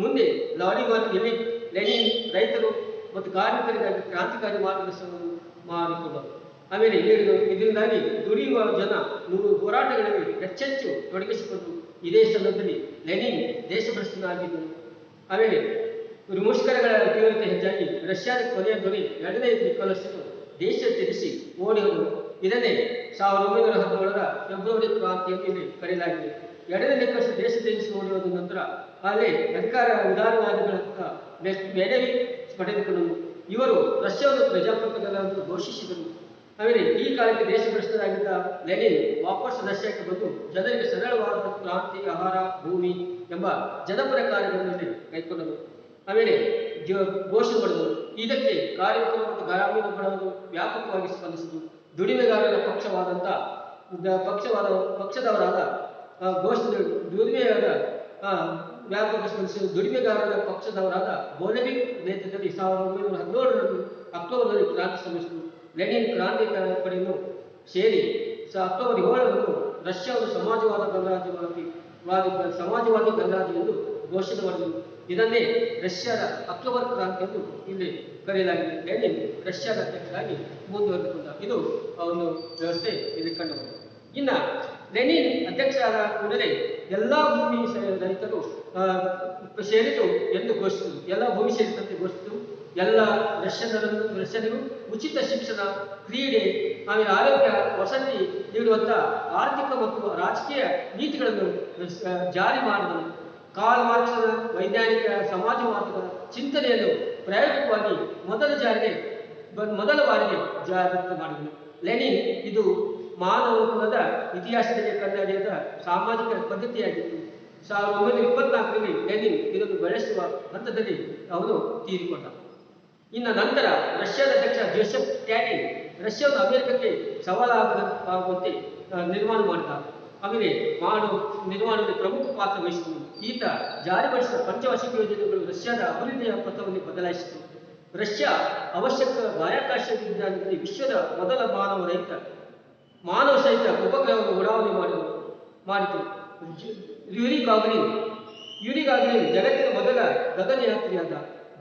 ಮುಂದೆ ವ್ಲಾಡಿಮಿರ್ ಇಲಿಚ್ ಲೆನಿನ್ ರೈತರು ಮತ್ತು ಕಾರ್ಮಿಕರಿಗಾಗಿ ಕ್ರಾಂತಿಕಾರಿ ಮಾರ್ಗದರ್ಶನವನ್ನು ಮಾಡಿಕೊಂಡರು. ಆಮೇಲೆ ಇದರಿಂದಾಗಿ ದುಡಿಯುವ ಜನ ಹೋರಾಟಗಳಲ್ಲಿ ಹೆಚ್ಚೆಚ್ಚು ತೊಡಗಿಸಿಕೊಂಡರು. ಇದೇ ಸಂದರ್ಭದಲ್ಲಿ ಲೆನಿನ್ ದೇಶಭ್ರಷ್ಟನಾಗಿದ್ದರು. ಆಮೇಲೆ ಮುಷ್ಕರಗಳ ತೀವ್ರತೆ ಹೆಚ್ಚಾಗಿ ರಷ್ಯಾದ ಕೊನೆಯ ದೊರೆ 2ನೇ ನಿಕೋಲಸ್ನು ದೇಶ ತ್ಯಜಿಸಿ ಓಡಿ ಹೋದರು. ಇದನ್ನೇ 1917ರ ಫೆಬ್ರವರಿ ಕ್ರಾಂತಿ ಎಂದು ಇಲ್ಲಿ ಕರೆಯಲಾಗಿದೆ. ಎರಡನೇ ನಿಕಷ ದೇಶ ತ್ಯಜಿಸಿ ಓಡಿಯೋದ ನಂತರ ಅಲ್ಲಿ ಅಧಿಕಾರ ಉದಾರವಾದಿಗಳ ಮೇಲವಿ ಪಡೆದುಕೊಂಡರು. ಇವರು ರಷ್ಯಾವನ್ನು ಪ್ರಜಾಪ್ರಭುತ್ವವನ್ನು ಘೋಷಿಸಿದರು. ಆಮೇಲೆ ಈ ಕಾಲಕ್ಕೆ ದೇಶ ಭ್ರಷ್ಟರಾಗಿದ್ದ ಲೆನಿನ್ ವಾಪಸ್ ರಷ್ಯಾಕ್ಕೆ ಬಂದು ಜನರಿಗೆ ಸರಳವಾದ ಕ್ರಾಂತಿ, ಆಹಾರ, ಭೂಮಿ ಎಂಬ ಜನಪರ ಕಾರ್ಯಗಳಲ್ಲಿ ಕೈಗೊಂಡರು. ಆಮೇಲೆ ಘೋಷಣೆ ಮಾಡಿದರು. ಇದಕ್ಕೆ ಕಾರ್ಮಿಕರು ಮತ್ತು ಗ್ರಾಮೀಣ ಬಡವರು ವ್ಯಾಪಕವಾಗಿ ಸ್ಪಂದಿಸಿದರು. ದುಡಿಮೆಗಾರರ ಪಕ್ಷದವರಾದ ದುಡಿಮೆಯಾದ ವ್ಯಾಪಕ ಸ್ಪಂದಿಸಿದ ದುಡಿಮೆಗಾರರ ಪಕ್ಷದವರಾದ ಬೋಲೆವಿಕ್ ನೇತೃತ್ವದಲ್ಲಿ 1917 ಅಕ್ಟೋಬರ್ನಲ್ಲಿ ಕ್ರಾಂತಿ ಶ್ರಮಿಸಿದರು. ಲೆನಿನ್ ಕ್ರಾಂತಿ ಪಡೆಯನ್ನು ಸೇರಿ ಅಕ್ಟೋಬರ್ 7 ರಷ್ಯಾವನ್ನು ಸಮಾಜವಾದಿ ಗಣರಾಜ್ಯ ಎಂದು ಘೋಷಣೆ ಮಾಡಿದರು. ಇದನ್ನೇ ರಷ್ಯಾದ ಅಕ್ಟೋಬರ್ ಕ್ರಾಂತಿ ಎಂದು ಇಲ್ಲಿ ಕರೆಯಲಾಗಿದೆ. ಲೆನಿನ್ ರಷ್ಯಾದ ಅಧ್ಯಕ್ಷರಾಗಿ ಮುಂದುವರೆದುಕೊಂಡ ಇದು ಒಂದು ವ್ಯವಸ್ಥೆ ಇಲ್ಲಿ ಕಂಡುಬಂತು. ಇನ್ನು ಲೆನಿನ್ ಅಧ್ಯಕ್ಷರಾದ ಕೂಡಲೇ ಎಲ್ಲ ಭೂಮಿ ರೈತರು ಸೇರಿತು ಎಂದು ಘೋಷಿಸಿದರು. ಎಲ್ಲ ಭೂಮಿ ಸೇರಿದಂತೆ ಘೋಷಿಸಿದರು. ಎಲ್ಲ ರಷ್ಯನಿಗೂ ಉಚಿತ ಶಿಕ್ಷಣ, ಕ್ರೀಡೆ, ಆಮೇಲೆ ಆರೋಗ್ಯ, ವಸತಿ ನೀಡುವಂಥ ಆರ್ಥಿಕ ಮತ್ತು ರಾಜಕೀಯ ನೀತಿಗಳನ್ನು ಜಾರಿ ಮಾಡಿದರು. ಕಾರ್ಲ್ ಮಾರ್ಕ್ಸನ ವೈಜ್ಞಾನಿಕ ಸಮಾಜವಾದದ ಚಿಂತನೆಯನ್ನು ಪ್ರಾಯೋಗಿಕವಾಗಿ ಮೊದಲ ಬಾರಿಗೆ ಜಾಗೃತ ಮಾಡಿದರು. ಲೆನಿನ್ ಇದು ಮಾನವ ಕುಲದ ಇತಿಹಾಸದಲ್ಲಿ ಕಂಡುಹಿಡಿಯದ ಸಾಮಾಜಿಕ ಪದ್ಧತಿಯಾಗಿತ್ತು. 1924ರಲ್ಲಿ ಲೆನಿನ್ ಇದನ್ನು ಬೆಳೆಸುವ ಹಂತದಲ್ಲಿ ಅವನು ತೀರಿಕೊಂಡ. ಇನ್ನು ನಂತರ ರಷ್ಯಾದ ಅಧ್ಯಕ್ಷ ಜೋಸೆಫ್ ಸ್ಟಾಲಿನ್ ರಷ್ಯಾವನ್ನು ಅಮೆರಿಕಕ್ಕೆ ಸವಾಲಾಗುವಂತೆ ನಿರ್ಮಾಣ ಮಾಡಿದ. ಆಮೇಲೆ ನಿರ್ಮಾಣದಲ್ಲಿ ಪ್ರಮುಖ ಪಾತ್ರ ವಹಿಸಿದರು. ಈತ ಜಾರಿಗೊಳಿಸಿದ ಪಂಚವಾರ್ಷಿಕ ಯೋಜನೆಗಳು ರಷ್ಯಾದ ಅಭಿವೃದ್ಧಿಯ ಪಥವನ್ನು ಬದಲಾಯಿಸಿತು. ರಷ್ಯಾ ಅವಶ್ಯಕ ಬಾಹ್ಯಾಕಾಶ ವಿಜ್ಞಾನದಲ್ಲಿ ವಿಶ್ವದ ಮೊದಲ ಮಾನವ ಸಹಿತ ಉಪಗ್ರಹವನ್ನು ಉಡಾವಣೆ ಮಾಡಿತು. ಯೂರಿ ಗಾಗರಿನ್ ಜಗತ್ತಿನ ಮೊದಲ ಗಗನಯಾತ್ರಿಯಾದ.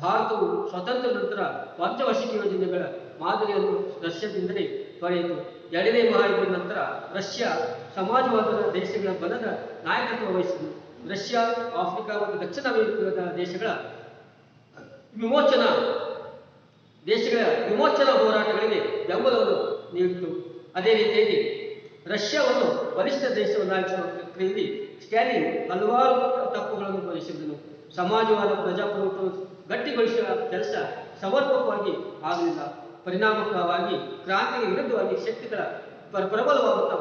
ಭಾರತವು ಸ್ವಾತಂತ್ರ್ಯ ನಂತರ ಪಂಚವಾರ್ಷಿಕ ಯೋಜನೆಗಳ ಮಾದರಿಯನ್ನು ರಷ್ಯಾದಿಂದಲೇ ಪಡೆಯಿತು. ಎರಡನೇ ಮಹಾಯುದ್ಧದ ನಂತರ ರಷ್ಯಾ ಸಮಾಜವಾದದ ದೇಶಗಳ ಬಲದ ನಾಯಕತ್ವ ವಹಿಸಿತು. ರಷ್ಯಾ, ಆಫ್ರಿಕಾ ಮತ್ತು ದಕ್ಷಿಣ ಅಮೆರಿಕದ ದೇಶಗಳ ವಿಮೋಚನಾ ಹೋರಾಟಗಳಿಗೆ ಬೆಂಬಲವನ್ನು ನೀಡಿತು. ಅದೇ ರೀತಿಯಾಗಿ ರಷ್ಯಾವನ್ನು ಬಲಿಷ್ಠ ದೇಶವನ್ನಾಗಿಸುವ ಪ್ರಕ್ರಿಯೆಯಲ್ಲಿ ಸ್ಟಾಲಿನ್ ಹಲವಾರು ತಪ್ಪುಗಳನ್ನು ಬಯಸಿದನು. ಸಮಾಜವಾದ ಪ್ರಜಾಪ್ರಭುತ್ವವನ್ನು ಗಟ್ಟಿಗೊಳಿಸುವ ಕೆಲಸ ಸಮರ್ಪಕವಾಗಿ ಆಗಲಿಲ್ಲ. ಪರಿಣಾಮಕಾರಿಯಾಗಿ ಕ್ರಾಂತಿಗೆ ವಿರುದ್ಧವಾಗಿ ಶಕ್ತಿಗಳ ಪ್ರಬಲವಾಗುತ್ತಾ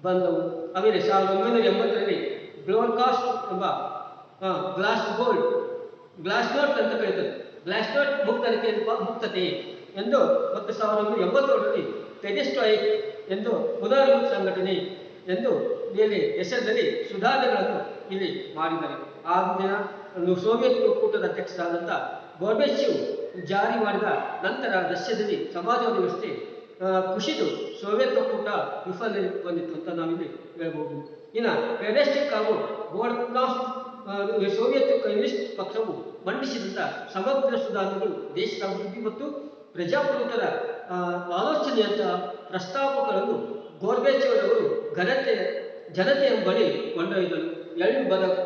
ಬಂದವು. ಆಮೇಲೆ 1980ರಲ್ಲಿ ಗ್ಲೋಡ್ಕಾಸ್ಟ್ ಎಂಬ ಗ್ಲಾಸ್ನೋಟ್ ಅಂತ ಕರೀತಾರೆ. ಗ್ಲಾಸ್ನೋಟ್ ಮುಕ್ತತೆ ಎಂದು ಮತ್ತು 1987ರಲ್ಲಿ ಪೆಡೆಸ್ಟ್ರಾಯಿಕ್ ಎಂದು ಪುನರ್ ಸಂಘಟನೆ ಎಂದು ಮೇಲೆ ಹೆಸರಿನಲ್ಲಿ ಸುಧಾರಣೆಗಳನ್ನು ಇಲ್ಲಿ ಮಾಡಿದ್ದಾರೆ. ಆ ದಿನ ಸೋವಿಯತ್ ಒಕ್ಕೂಟದ ಅಧ್ಯಕ್ಷರಾದಂಥ ಗೋರ್ಬೆಚೇವ್ ಜಾರಿ ಮಾಡಿದ ನಂತರ ರಷ್ಯಾದಲ್ಲಿ ಸಮಾಜವಾದ ವ್ಯವಸ್ಥೆ ಕುಸಿದು ಸೋವಿಯತ್ ಒಕ್ಕೂಟ ವಿಫಲ ಬಂದಿತ್ತು ಅಂತ ನಾವಿಲ್ಲಿ ಹೇಳ್ಬೋದು. ಇನ್ನು ಪೆಡೆಸ್ಟ್ರಿಕ್ ಹಾಗೂ ಗೋಲ್ಡ್ಕಾಸ್ಟ್ ಸೋವಿಯತ್ ಕಮ್ಯುನಿಸ್ಟ್ ಪಕ್ಷವು ಮಂಡಿಸಿದಂಥ ಸಮಗ್ರ ಸುಧಾರಣೆಗಳು ದೇಶದ ಅಭಿವೃದ್ಧಿ ಮತ್ತು ಪ್ರಜಾಪ್ರಭುತ್ವದ ಆಲೋಚನೆಯಂಥ ಪ್ರಸ್ತಾಪಗಳನ್ನು ಗೋರ್ಬೆಚೇವ್ ಅವರು ಜನತೆಯ ಬಳಿ ಕೊಂಡೊಯ್ದರು. 2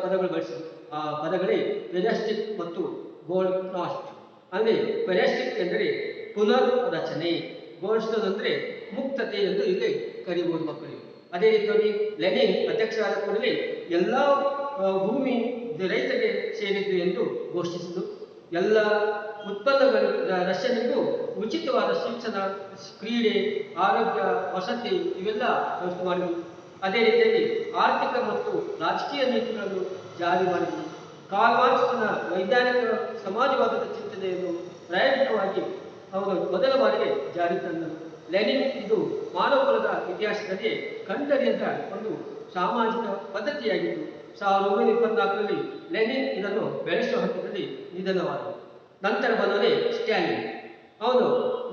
ಪದಗಳು ಬಳಸಿದರು. ಆ ಪದಗಳೇ ಪೆಡೆಸ್ಟ್ರಿಕ್ ಮತ್ತು ಗೋಲ್ಡ್ಕಾಸ್ಟ್. ಅಂದರೆ ಪೆಡೆಸ್ಟ್ರಿಕ್ ಎಂದರೆ ಪುನರ್ ರಚನೆ, ಗೋಲ್ಡ್ಸ್ಟೋನ್ ಅಂದರೆ ಮುಕ್ತತೆ ಎಂದು ಇಲ್ಲಿ ಕರೀಬಹುದು ಮಕ್ಕಳಿಗೆ. ಅದೇ ರೀತಿಯಾಗಿ ಲೆನಿನ್ ಅಧ್ಯಕ್ಷರಾದ ಕೂಡಲೇ ಎಲ್ಲ ಭೂಮಿ ರೈತರಿಗೆ ಸೇರಿದ್ದು ಎಂದು ಘೋಷಿಸಿದ್ದು. ಎಲ್ಲ ಉತ್ಪನ್ನಗಳು ರಷ್ಯನಿಗೂ ಉಚಿತವಾದ ಶಿಕ್ಷಣ, ಕ್ರೀಡೆ, ಆರೋಗ್ಯ, ವಸತಿ ಇವೆಲ್ಲ ವ್ಯವಸ್ಥೆ ಮಾಡಿದರು. ಅದೇ ರೀತಿಯಲ್ಲಿ ಆರ್ಥಿಕ ಮತ್ತು ರಾಜಕೀಯ ನೀತಿಗಳನ್ನು ಜಾರಿ ಮಾಡಿದರು. ಕಾರ್ಲ್ ಮಾರ್ಕ್ಸ್ನ ವೈಜ್ಞಾನಿಕ ಸಮಾಜವಾದದ ಚಿಂತನೆಯನ್ನು ಪ್ರಾಯೋಗಿಕವಾಗಿ ಅವರು ಮೊದಲ ಬಾರಿಗೆ ಜಾರಿ ತಂದರು. ಲೆನಿನ್ ಇದು ಮಾನವ ಕುಲದ ಇತಿಹಾಸದಲ್ಲಿ ಕಂಡರಿಯದ ಒಂದು ಸಾಮಾಜಿಕ ಪದ್ಧತಿಯಾಗಿತ್ತು. 1924ರಲ್ಲಿ ಲೆನಿನ್ ಇದನ್ನು ಬೆಳೆಸುವ ಹಂತದಲ್ಲಿ ನಿಧನವಾದರು. ನಂತರ ಬಂದವನೇ ಸ್ಟಾಲಿನ್. ಅವನು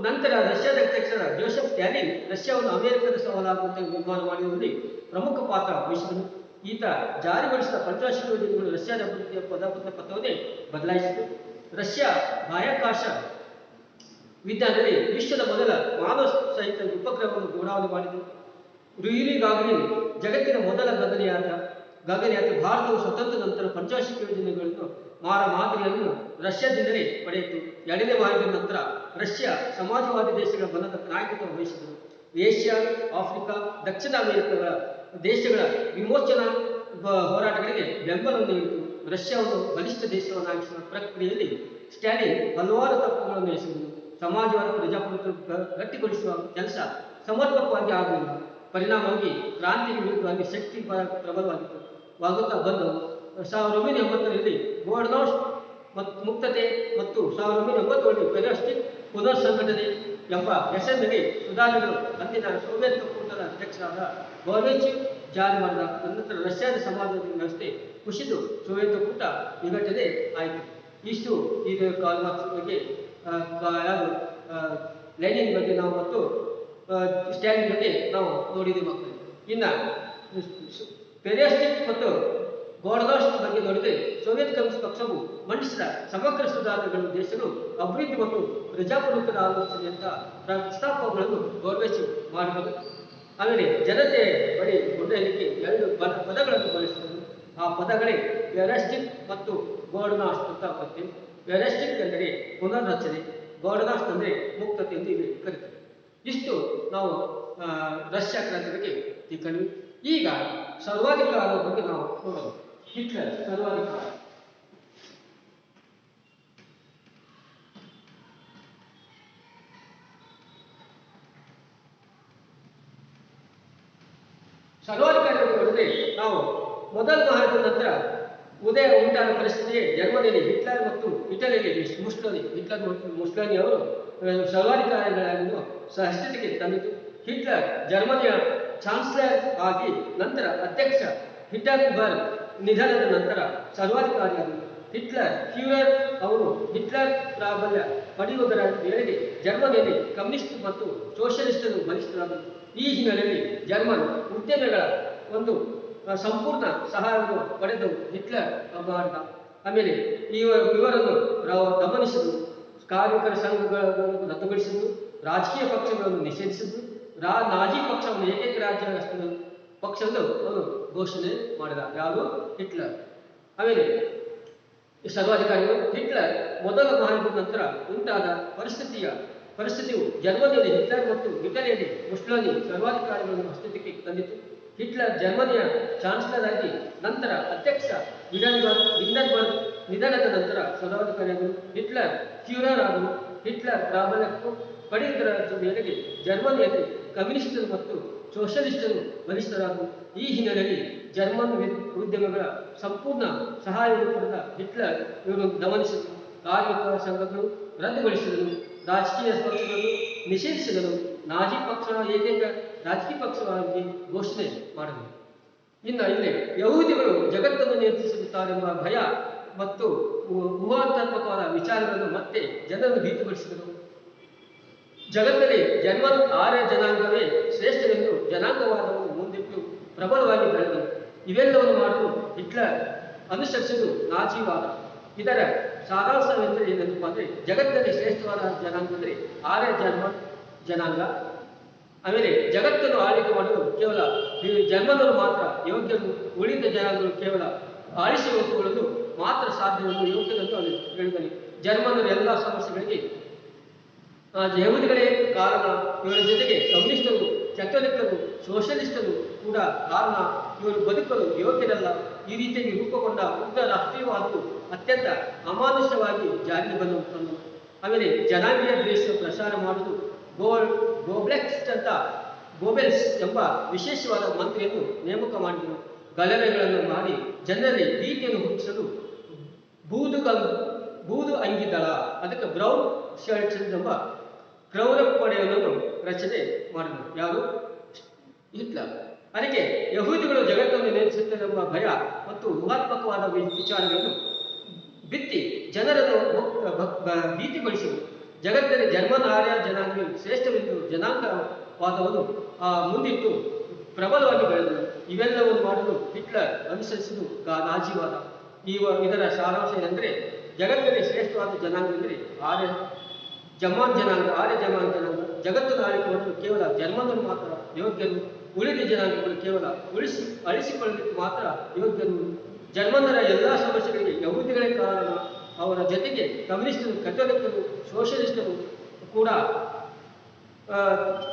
ನಂತರ ರಷ್ಯಾದ ಅಧ್ಯಕ್ಷರ ಜೋಸೆಫ್ ಸ್ಟಾಲಿನ್ ರಷ್ಯಾವನ್ನು ಅಮೆರಿಕದ ಸವಾಲಾಗುವಂತೆ ನಿರ್ಮಾಣ ಮಾಡುವುದರಲ್ಲಿ ಪ್ರಮುಖ ಪಾತ್ರ ವಹಿಸಿದನು. ಈತ ಜಾರಿಗೊಳಿಸಿದ ಪಂಚವಾರ್ಷಿಕ ಯೋಜನೆಗಳು ರಷ್ಯಾದ ಅಭಿವೃದ್ಧಿಯ ಪಥವನ್ನೇ ಬದಲಾಯಿಸಿತು. ರಷ್ಯಾ ಬಾಹ್ಯಾಕಾಶ ವಿಜ್ಞಾನದಲ್ಲಿ ವಿಶ್ವದ ಮೊದಲ ಮಾನವ ಸಹಿತ ಉಪಗ್ರಹವನ್ನು ಉಡಾವಣೆ ಮಾಡಿತು. ಯೂರಿ ಗಾಗರಿನ್ ಜಗತ್ತಿನ ಮೊದಲ ಗಗನಯಾತ್ರೆ. ಭಾರತವು ಸ್ವತಂತ್ರ ನಂತರ ಪಂಚವಾರ್ಷಿಕ ಯೋಜನೆಗಳನ್ನು ಮಾದರಿಯನ್ನು ರಷ್ಯಾದಿಂದಲೇ ಪಡೆಯಿತು. ಎರಡನೇ ಮಹಾಯುದ್ಧದ ನಂತರ ರಷ್ಯಾ ಸಮಾಜವಾದಿ ದೇಶಗಳ ಬಲದ ನಾಯಕತ್ವ ವಹಿಸಿದರು. ಏಷ್ಯಾ, ಆಫ್ರಿಕಾ, ದಕ್ಷಿಣ ಅಮೆರಿಕದ ದೇಶಗಳ ವಿಮೋಚನಾ ಹೋರಾಟಗಳಿಗೆ ಬೆಂಬಲವನ್ನು ನೀಡಿತು. ರಷ್ಯಾವನ್ನು ಬಲಿಷ್ಠ ದೇಶವನ್ನಾಗಿಸುವ ಪ್ರಕ್ರಿಯೆಯಲ್ಲಿ ಸ್ಟಾಲಿನ್ ಹಲವಾರು ತಪ್ಪುಗಳನ್ನು ಎಸಗಿದರು. ಸಮಾಜವಾದ ಪ್ರಜಾಪ್ರಭುತ್ವ ಗಟ್ಟಿಗೊಳಿಸುವ ಕೆಲಸ ಸಮರ್ಪಕವಾಗಿ ಆಗಲಿಲ್ಲ. ಪರಿಣಾಮವಾಗಿ ಕ್ರಾಂತಿಗೆ ವಿರುದ್ಧವಾಗಿ ಶಕ್ತಿ ಪ್ರಬಲವಾಗಿತ್ತು ವಾಗುತ್ತಾ ಬಂದವು. 1980ರಲ್ಲಿ ಗೋಲ್ಡ್ನಾಸ್ಟ್ ಮುಕ್ತತೆ ಮತ್ತು 1990ರಲ್ಲಿ ಪೆರೆಸ್ಟ್ರಿಕ್ ಪುನರ್ಸಂಘಟನೆ ಎಂಬ ಹೆಸರಿನಲ್ಲಿ ಸುಧಾರಣೆಗಳು ಅಂದಿನ ಸೋವಿಯತ್ ಒಕ್ಕೂಟದ ಅಧ್ಯಕ್ಷರಾದ ಗೋರ್ಬಚೇವ್ ಜಾರಿ ಮಾಡಿದ. ನಂತರ ರಷ್ಯಾದ ಸಮಾಜದ ವ್ಯವಸ್ಥೆ ಕುಸಿದು ಸೋವಿಯತ್ ಒಕ್ಕೂಟ ವಿಘಟನೆ ಆಯಿತು. ಇಷ್ಟು ಇದು ಕಾರ್ಲ್ ಮಾರ್ಕ್ಸ್ ಬಗ್ಗೆ, ಯಾರು ಲೆನಿನ್ ಬಗ್ಗೆ ನಾವು ಮತ್ತು ಸ್ಟಾಲಿನ್ ಬಗ್ಗೆ ನಾವು ನೋಡಿದ್ದೀವಿ ಮಕ್ಕಳು. ಇನ್ನು ಪೆರೆಸ್ಟ್ರಿಕ್ ಮತ್ತು ಗೋಲ್ಡ್ನಾಸ್ಟ್ ಬಗ್ಗೆ ನೋಡಿದರೆ ಸೋವಿಯತ್ ಕಮ್ಯುನಿಸ್ಟ್ ಪಕ್ಷವು ಮಂಡಿಸಿದ ಸಮಗ್ರ ಸುಧಾರಣೆಗಳು ದೇಶಗಳು ಅಭಿವೃದ್ಧಿ ಮತ್ತು ಪ್ರಜಾಪ್ರಭುತ್ವದ ಆಲೋಚನೆಯಂಥ ಪ್ರಸ್ತಾಪಗಳನ್ನು ಗೋರ್ಬಚೇವ್ ಮಾಡಿದರು. ಆಮೇಲೆ ಜನತೆ ಬಳಿ ಹೊಡೆಯಲಿಕ್ಕೆ 2 ಪದಗಳನ್ನು ಬಳಸಿದರು. ಆ ಪದಗಳೇ ಪೆರೆಸ್ಟ್ರಿಕ್ ಮತ್ತು ಗೋಲ್ಡ್ನಾಸ್ಟ್ ಅಂತ ಬರ್ತೇವೆ. ಪೆರೆಸ್ಟ್ರಿಕ್ ಎಂದರೆ ಪುನರ್ರಚನೆ, ಗೋಲ್ಡ್ನಾಸ್ಟ್ ಅಂದರೆ ಮುಕ್ತತೆ ಎಂದು ಇಲ್ಲಿ ಕರೀತಾರೆ. ಇಷ್ಟು ನಾವು ರಷ್ಯಾ ಕ್ರಾಂತಿ ಬಗ್ಗೆ ತಿಳ್ಕೊಂಡ್ವಿ. ಈಗ ಸರ್ವಾಧಿಕಾರದ ಬಗ್ಗೆ ನಾವು ನೋಡೋಣ. ಹಿಟ್ಲರ್ ಸರ್ವಾಧಿಕಾರ. ಸರ್ವಾಧಿಕಾರಿ ನೋಡಿದ್ರೆ ನಾವು ಮೊದಲ ಮಹಾಯುದ್ಧದ ನಂತರ ಉದಯ ಉಂಟಾದ ಪರಿಸ್ಥಿತಿಗೆ ಜರ್ಮನಿಯಲ್ಲಿ ಹಿಟ್ಲರ್ ಮತ್ತು ಇಟಲಿಯಲ್ಲಿ ಮುಸ್ಸೋಲಿನಿ, ಹಿಟ್ಲರ್ ಮತ್ತು ಮುಸ್ಸೋಲಿನಿ ಅವರು ಸರ್ವಾಧಿಕಾರಿಗಳನ್ನು ಸಹಸ್ಥಿತಿಗೆ ತಂದಿತು. ಹಿಟ್ಲರ್ ಜರ್ಮನಿಯ ಚಾನ್ಸಲರ್ ಆಗಿ ನಂತರ ಅಧ್ಯಕ್ಷ ಹಿಂಡೆನ್ಬರ್ಗ್ ನಿಧನದ ನಂತರ ಸರ್ವಾಧಿಕಾರಿಯಾದರು. ಫ್ಯೂರರ್ ಅವರು ಹಿಟ್ಲರ್ ಪ್ರಾಬಲ್ಯ ಪಡೆಯುವುದರ ವೇಳೆಗೆ ಜರ್ಮನಿಯಲ್ಲಿ ಕಮ್ಯುನಿಸ್ಟ್ ಮತ್ತು ಸೋಷಿಯಲಿಸ್ಟರು ಬಲಿಷ್ಠರಾದರು. ಈ ಹಿನ್ನೆಲೆಯಲ್ಲಿ ಜರ್ಮನ್ ಉದ್ಯಮಿಗಳ ಒಂದು ಸಂಪೂರ್ಣ ಸಹಾಯವನ್ನು ಪಡೆದು ಹಿಟ್ಲರ್ ಮಾಡಿದ. ಆಮೇಲೆ ಇವರನ್ನು ದಮನಿಸಿದರು, ಕಾರ್ಮಿಕರ ಸಂಘಗಳನ್ನು ರದ್ದುಗೊಳಿಸಿದ್ದು, ರಾಜಕೀಯ ಪಕ್ಷಗಳನ್ನು ನಿಷೇಧಿಸಿದ್ದು, ನಾಜಿ ಪಕ್ಷವನ್ನು ಏಕೈಕ ರಾಜ್ಯ ಪಕ್ಷವನ್ನು ಅವನು ಘೋಷಣೆ ಮಾಡಿದ. ಯಾರು? ಹಿಟ್ಲರ್. ಆಮೇಲೆ ಸರ್ವಾಧಿಕಾರಿಗಳು ಹಿಟ್ಲರ್ ಮೊದಲ ಮಹಾಯುದ್ಧದ ನಂತರ ಉಂಟಾದ ಪರಿಸ್ಥಿತಿಯು ಜರ್ಮನಿಯಲ್ಲಿ ಹಿಟ್ಲರ್ ಮತ್ತು ಇಟಲಿಯಲ್ಲಿ ಮುಸ್ಸೋಲಿನಿ ಸರ್ವಾಧಿಕಾರಿಗಳನ್ನು ಅಸ್ತಿತ್ವಕ್ಕೆ ತಂದಿತು. ಹಿಟ್ಲರ್ ಜರ್ಮನಿಯ ಚಾನ್ಸಲರ್ ಆಗಿ ನಂತರ ಅಧ್ಯಕ್ಷ ಹಿಂಡೆನ್ಬರ್ಗ್ ನಿಧನದ ನಂತರ ಸರ್ವಾಧಿಕಾರಿಯಾದರು. ಹಿಟ್ಲರ್ ಫ್ಯೂರರ್ ಆದರು. ಹಿಟ್ಲರ್ ಪ್ರಾಬಲ್ಯಕ್ಕೂ ಪಡೆಯುವುದರ ಮೇರೆಗೆ ಜರ್ಮನಿಯಲ್ಲಿ ಕಮ್ಯುನಿಸ್ಟರು ಮತ್ತು ಸೋಷಿಯಲಿಸ್ಟರು ಬಲಿಷ್ಠರಾದರು. ಈ ಹಿನ್ನೆಲೆಯಲ್ಲಿ ಜರ್ಮನ್ ಉದ್ಯಮಗಳ ಸಂಪೂರ್ಣ ಸಹಾಯವನ್ನು ಪಡೆದ ಹಿಟ್ಲರ್ ಇವರು ದಮನಿಸಿದರು, ಕಾರ್ಮಿಕ ಸಂಘಗಳು ರದ್ದುಗೊಳಿಸಿದರು, ರಾಜಕೀಯ ಪಕ್ಷಗಳನ್ನು ನಿಷೇಧಿಸಿದರು, ನಾಜಿ ಪಕ್ಷ ಏಕೈಕ ರಾಜಕೀಯ ಪಕ್ಷವಾಗಿ ಘೋಷಣೆ ಮಾಡಿದರು. ಇನ್ನು ಇಲ್ಲಿ ಯಹೂದಿಗಳು ಜಗತ್ತನ್ನು ನಿಯಂತ್ರಿಸುತ್ತಾರೆಂಬ ಭಯ ಮತ್ತು ಊಹಾತ್ಮಕವಾದ ವಿಚಾರಗಳನ್ನು ಮತ್ತೆ ಜನರನ್ನು ಭೀತಿಗೊಳಿಸಿದರು. ಜಗತ್ತಲ್ಲಿ ಜರ್ಮನ್ ಆರ್ಯ ಜನಾಂಗವೇ ಶ್ರೇಷ್ಠವೆಂದು ಜನಾಂಗವಾದವನ್ನು ಮುಂದಿಟ್ಟು ಪ್ರಬಲವಾಗಿ ಬೆಳೆದರು. ಇವೆಲ್ಲವನ್ನು ಮಾಡಲು ಹಿಟ್ಲರ್ ಅನುಸರಿಸಿದ್ದು ನಾಜಿವಾದ. ಇದರ ಸಾರಾಂಶವೆಂದರೆ ಏನೆಂದಪ್ಪ ಅಂದರೆ, ಜಗತ್ತಿನಲ್ಲಿ ಶ್ರೇಷ್ಠವಾದ ಜನಾಂಗ ಅಂದರೆ ಆರ್ಯ ಜರ್ಮನ್ ಜನಾಂಗ. ಆಮೇಲೆ ಜಗತ್ತನ್ನು ಆಳ್ವಿಕೆ ಮಾಡಲು ಕೇವಲ ಜರ್ಮನರು ಮಾತ್ರ ಯೋಗ್ಯರು, ಉಳಿದ ಜನಾಂಗಗಳು ಕೇವಲ ಆಳಿಸಿ ಹೊತ್ತುಕೊಳ್ಳಲು ಮಾತ್ರ ಸಾಧ್ಯವೆಂದು ಯೋಗ್ಯರೆಂದು ಅವನು ಹೇಳಿದನು. ಜರ್ಮನರ ಎಲ್ಲ ಸಮಸ್ಯೆಗಳಿಗೆ ಯಹೂದಿಗಳೇ ಕಾರಣ. ಇವರ ಜೊತೆಗೆ ಕಮ್ಯುನಿಸ್ಟರು, ಕ್ಯಾಥೋಲಿಕರು, ಸೋಷಿಯಲಿಸ್ಟರು ಕೂಡ ಕಾರಣ. ಇವರು ಬದುಕಲು ಯೋಗ್ಯರಲ್ಲ. ಈ ರೀತಿಯಾಗಿ ರೂಪುಗೊಂಡ ಉಗ್ರ ರಾಷ್ಟ್ರೀಯವಾದವು ಅತ್ಯಂತ ಅಮಾನುಷವಾಗಿ ಜಾರಿಗೆ ಬಂದು ಆಮೇಲೆ ಜನಾಂಗೀಯ ದ್ವೇಷ ಪ್ರಸಾರ ಮಾಡುವುದು ಗೋಬೆಲ್ಸ್ ಎಂಬ ವಿಶೇಷವಾದ ಮಂತ್ರಿಯನ್ನು ನೇಮಕ ಮಾಡಿದರು. ಗಲಭೆಗಳನ್ನು ಮಾಡಿ ಜನರಲ್ಲಿ ಭೀತಿಯನ್ನು ಹುಟ್ಟಿಸಲು ಬೂದು ಅಂಗಿದಳ, ಅದಕ್ಕೆ ಬ್ರೌನ್ ಶರ್ಟ್ಸ್ ಎಂಬ ಕ್ರೌರ ಪಡೆಯನ್ನು ರಚನೆ ಮಾಡಿದರು. ಯಾರು? ಹಿಟ್ಲರ್. ಅದಕ್ಕೆ ಯಹೂದಿಗಳು ಜಗತ್ತನ್ನು ನಿಯಂತ್ರಿಸುತ್ತರೆಂಬ ಭಯ ಮತ್ತು ಊಹಾತ್ಮಕವಾದ ವಿಚಾರಗಳನ್ನು ಬಿತ್ತಿ ಜನರನ್ನು ಭೀತಿಗೊಳಿಸಿದರು. ಜಗತ್ತಲ್ಲಿ ಜರ್ಮನ್ ಆರ್ಯ ಜನಾಂಗವು ಶ್ರೇಷ್ಠವೆಂದು ಜನಾಂಗವಾದವನ್ನು ಮುಂದಿಟ್ಟು ಪ್ರಬಲವಾಗಿ ಬೆಳೆದರು. ಇವೆಲ್ಲವನ್ನು ಮಾಡಲು ಹಿಟ್ಲರ್ ಅನುಸರಿಸಿದ್ದು ನಾಜಿವಾದ. ಇದರ ಸಾರಾಂಶ ಏನೆಂದರೆ, ಜಗತ್ತಲ್ಲಿ ಶ್ರೇಷ್ಠವಾದ ಜನಾಂಗ ಎಂದರೆ ಆರ್ಯ ಜನಾಂಗ. ಜಗತ್ತನ್ನು ಆಳ್ವಿಕೆ ಮಾಡಲು ಕೇವಲ ಜರ್ಮನರು ಮಾತ್ರ ಯೋಗ್ಯರು, ಉಳಿದ ಜನಾಂಗಗಳು ಕೇವಲ ಅಳಿಸಿಕೊಳ್ಳಲಿಕ್ಕೆ ಮಾತ್ರ ಯೋಗ್ಯರು. ಜರ್ಮನ್ನರ ಎಲ್ಲ ಸಮಸ್ಯೆಗಳಿಗೆ ಯಹೂದಿಗಳೇ ಕಾರಣ. ಅವರ ಜೊತೆಗೆ ಕಮ್ಯುನಿಸ್ಟರು, ಕ್ಯಾಥೋಲಿಕರು, ಸೋಷಿಯಲಿಸ್ಟರು ಕೂಡ ಆ,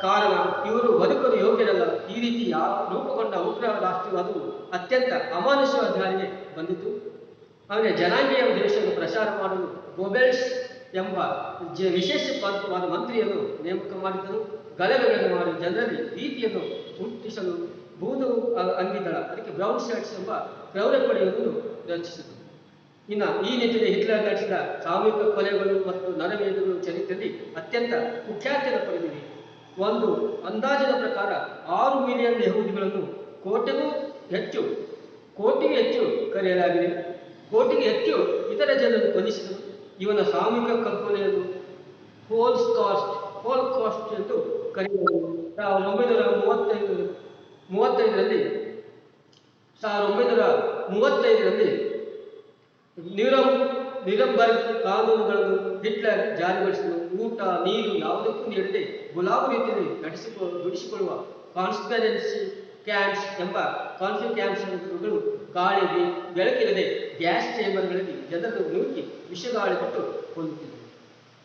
ಕಾರಣ ಇವರು ಬದುಕಲು ಯೋಗ್ಯರಲ್ಲ. ಈ ರೀತಿ ರೂಪುಗೊಂಡ ಉಗ್ರ ರಾಷ್ಟ್ರವಾದವು ಅತ್ಯಂತ ಅಮಾನುಷವಾದ ದಾರಿಗೆ ಬಂದಿತು. ಆದರೆ ಜನಾಂಗೀಯ ದೇಶವನ್ನು ಪ್ರಚಾರ ಮಾಡಲು ಗೋಬೆಲ್ಸ್ ಎಂಬ ವಿಶೇಷವಾದ ಮಂತ್ರಿಯನ್ನು ನೇಮಕ ಮಾಡಿದರು. ಗಲಭೆಗಳನ್ನು ಮಾಡಿ ಜನರಲ್ಲಿ ಭೀತಿಯನ್ನು ಹುಟ್ಟಿಸಲು ಬೂದು ಅಂಗಿದಳ, ಅದಕ್ಕೆ ಬ್ರೌನ್ ಶರ್ಟ್ಸ್ ಎಂಬ ಕ್ರೌರ್ಯಪಡೆಯನ್ನು ರಚಿಸಿತು. ಇನ್ನು ಈ ನಿಟ್ಟಿನಲ್ಲಿ ಹಿಟ್ಲರ್ ನಡೆಸಿದ ಸಾಮೂಹಿಕ ಕೊಲೆಗಳು ಮತ್ತು ನರಮೇಧಗಳು ಚರಿತ್ರೆಯಲ್ಲಿ ಅತ್ಯಂತ ಕುಖ್ಯಾತಿಯನ್ನು ಪಡೆದಿವೆ. ಒಂದು ಅಂದಾಜಿನ ಪ್ರಕಾರ 6 ಮಿಲಿಯನ್ ಯಹೂದಿಗಳನ್ನು ಕೋಟಿಗೂ ಹೆಚ್ಚು ಕರೆಯಲಾಗಿದೆ. ಕೋಟಿಗೆ ಹೆಚ್ಚು ಇತರ ಜನರನ್ನು ಕೊಲ್ಲಿಸಿದರು. ಇವನ ಸಾಮೂಹಿಕ ಕಲ್ಪನೆಯನ್ನು ಹೋಲ್ ಕಾಸ್ಟ್ ಎಂದು ಕರೆಯಲಾಗಿದೆ. 1935ರಲ್ಲಿ ನ್ಯೂರಂಬರ್ಗ್ ಕಾನೂನುಗಳನ್ನು ಹಿಟ್ಲರ್ ಜಾರಿಗೊಳಿಸಿದರು. ಊಟ ನೀರು ಯಾವುದಕ್ಕೂ ನೀಡದೆ ಗುಲಾಮ ರೀತಿಯಲ್ಲಿ ದುಡಿಸಿಕೊಳ್ಳುವ ಕಾನ್ಸ್ಪಿರೆನ್ಸಿ ಕ್ಯಾಂಪ್ಸ್ಗಳು ಗಾಳಿಗೆ ಬೆಳಕಿಲ್ಲದೆ ಗ್ಯಾಸ್ ಚೇಂಬರ್ಗಳಲ್ಲಿ ಜನರನ್ನು ನೂಕಿ ವಿಷಗಾಳಿ ಬಿಟ್ಟು ಕೊಲ್ಲುತ್ತಿದ್ದರು.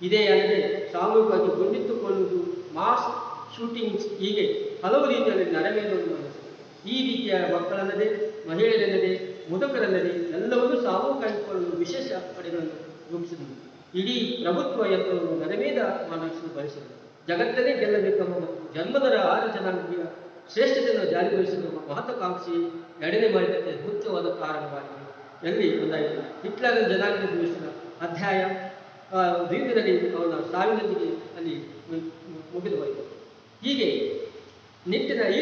ಇದೇ ಅಲ್ಲದೆ ಸಾಮೂಹಿಕವಾಗಿ ಗುಂಡಿಟ್ಟುಕೊಳ್ಳುವುದು, ಮಾಸ್ ಶೂಟಿಂಗ್ಸ್, ಹೀಗೆ ಹಲವು ರೀತಿಯಲ್ಲಿ ನರಮೇಧವನ್ನು ನಡೆಸಿದರು. ಈ ರೀತಿಯ ಮಕ್ಕಳಲ್ಲದೆ, ಮಹಿಳೆಯರಲ್ಲದೆ, ಮುದುಕರಲ್ಲದೆ ಎಲ್ಲವನ್ನೂ ಸಾಮೂಹಿಕವಾಗಿಕೊಳ್ಳಲು ವಿಶೇಷ ಪಡೆಗಳನ್ನು ರೂಪಿಸಿದರು. ಇಡೀ ಪ್ರಭುತ್ವ ಯಂತ್ರವನ್ನು ನರಮೇಧ ಮಾಡಿಸಲು ಬಯಸಿದರು. ಜಗತ್ತನ್ನೇ ಗೆಲ್ಲಬೇಕೆಂಬ ಮತ್ತು ಜನ್ಮದರ 6 ಜನಾಂಗೀಯ ಶ್ರೇಷ್ಠತೆಯನ್ನು ಜಾರಿಗೊಳಿಸಿರುವ ಮಹತ್ವಾಕಾಂಕ್ಷಿ ಎರಡನೇ ಮಾಡಿದ್ದಕ್ಕೆ ಮುಖ್ಯವಾದ ಕಾರಣವಾಗಿದೆ ಎಲ್ಲಿ ಒಂದಾಯಿತು. ಹಿಟ್ಲರ್ ಜನಾಂಗ ದ್ವೇಷದ ಅಧ್ಯಾಯ ದೀರ್ಘದಲ್ಲಿ ಅವನ ಸಾವಿನೊಂದಿಗೆ ಅಲ್ಲಿ ಮುಗಿದು ಹೋಯಿತು. ಈ ನಿಟ್ಟಿನಲ್ಲಿ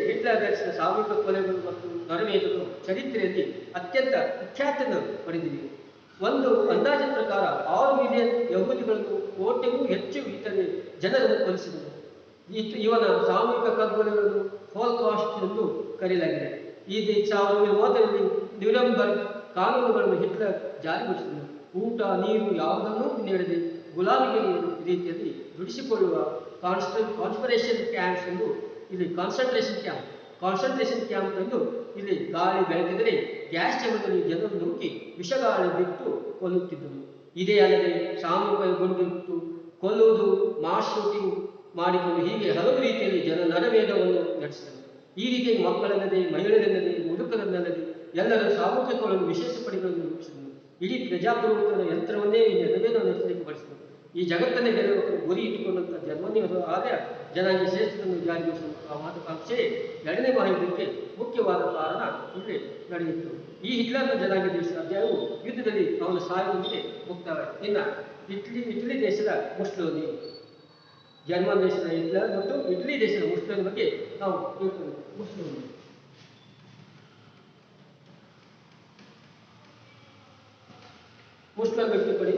ಹಿಟ್ಲರ್ ನಡೆಸಿದ ಸಾಮೂಹಿಕ ಕೊಲೆಗಳು ಮತ್ತು ನರಮೇಧಗಳು ಚರಿತ್ರೆಯಲ್ಲಿ ಅತ್ಯಂತ ಕುಖ್ಯಾತಿಯನ್ನು ಪಡೆದಿವೆ. ಒಂದು ಅಂದಾಜಿನ ಪ್ರಕಾರ 6 ಮಿಲಿಯನ್ ಯಹೂದಿಗಳನ್ನು ಕೋಟಿಗೂ ಹೆಚ್ಚು ಇತರೆ ಜನರನ್ನು ಕೊಲ್ಲಿಸಿದರು. ಇವನ ಸಾಮೂಹಿಕ ಕಗ್ಗೊಲೆಗಳನ್ನು ಹೋಲ್ಕಾಸ್ಟ್ ಎಂದು ಕರೆಯಲಾಗಿದೆ. ಈ 1930ರಲ್ಲಿ ನ್ಯೂರಂಬರ್ಗ್ ಕಾನೂನುಗಳನ್ನು ಹಿಟ್ಲರ್ ಜಾರಿಗೊಳಿಸಿದರು. ಊಟ ನೀರು ಯಾವುದನ್ನೂ ನೀಡದೆ ಗುಲಾಮಿಗೆ ರೀತಿಯಲ್ಲಿ ದುಡಿಸಿಕೊಳ್ಳುವ ಕಾನ್ಸ್ಪಿರೇಷನ್ ಕ್ಯಾಂಪ್ಸ್ ಎಂದು ಇಲ್ಲಿ ಕಾನ್ಸಂಟ್ರೇಷನ್ ಕ್ಯಾಂಪ್ ಎಂದು ಇಲ್ಲಿ ಗಾಳಿ ಬೆಳಕಿದರೆ ಗ್ಯಾಸ್ ಚೇಂಬರ್ನಲ್ಲಿ ಜನರು ನುಗ್ಗಿ ವಿಷಗಾಳಿ ಬಿಟ್ಟು ಕೊಲ್ಲುತ್ತಿದ್ದರು. ಇದೇ ಅಲ್ಲದೆ ಸಾಮೂಹಿಕ ಗುಂಡಿಟ್ಟು ಕೊಲ್ಲುವುದು, ಮಾಸ್ ಶೂಟಿಂಗ್ ಮಾಡಿಕೊಂಡು ಹೀಗೆ ಹಲವು ರೀತಿಯಲ್ಲಿ ನರಮೇಧವನ್ನು ನಡೆಸಿದರು. ಈ ರೀತಿಯಾಗಿ ಮಕ್ಕಳಲ್ಲದೆ, ಮಹಿಳೆಯರಲ್ಲದೆ, ಮುದುಕರನ್ನಲ್ಲದೆ ಎಲ್ಲರೂ ಸಾಮೂಹಿಕಗಳನ್ನು ವಿಶೇಷ ಪಡೆಗಳನ್ನು ರೂಪಿಸಿದರು. ಇಡೀ ಪ್ರಜಾಪ್ರಭುತ್ವದ ಯಂತ್ರವನ್ನೇ ಈ ನರಮೇಧವನ್ನು ನಡೆಸಲಿಕ್ಕೆ ಬಳಸಿದರು. ಈ ಜಗತ್ತನ್ನೇ ಗೆಲ್ಲುವ ಗುರಿ ಇಟ್ಟುಕೊಂಡಂಥ ಜರ್ಮನಿಯವರು ಆದ ಜನಾಂಗೀಯ ಶ್ರೇಷ್ಠತೆಯನ್ನು ಜಾರಿಗೊಳಿಸುವ ಮಹತ್ವಾಕಾಂಕ್ಷೆ ಎರಡನೇ ಮಹಾಯುದ್ಧಕ್ಕೆ ಮುಖ್ಯವಾದ ಕಾರಣ ಇಲ್ಲಿ ನಡೆಯಿತು. ಈ ಹಿಟ್ಲರ್ನ ಜನಾಂಗೀಯ ದೇಶದ ಅಧ್ಯಾಯವು ಯುದ್ಧದಲ್ಲಿ ಅವನ ಸಾವಿನೊಂದಿಗೆ ಮುಕ್ತವಾಯಿತು. ಇನ್ನು ಇಟಲಿ ದೇಶದ ಮುಸ್ಸೋಲಿನಿ, ಜರ್ಮನ್ ದೇಶದ ಹಿಟ್ಲರ್ ಮತ್ತು ಇಟಲಿ ದೇಶದ ಮುಸ್ಸೋಲಿನಿ ಬಗ್ಗೆ ನಾವು ತಿಳ್ಕೊಂಡು ಮುಸ್ಲಿಂ ವ್ಯಕ್ತಿಪಡಿ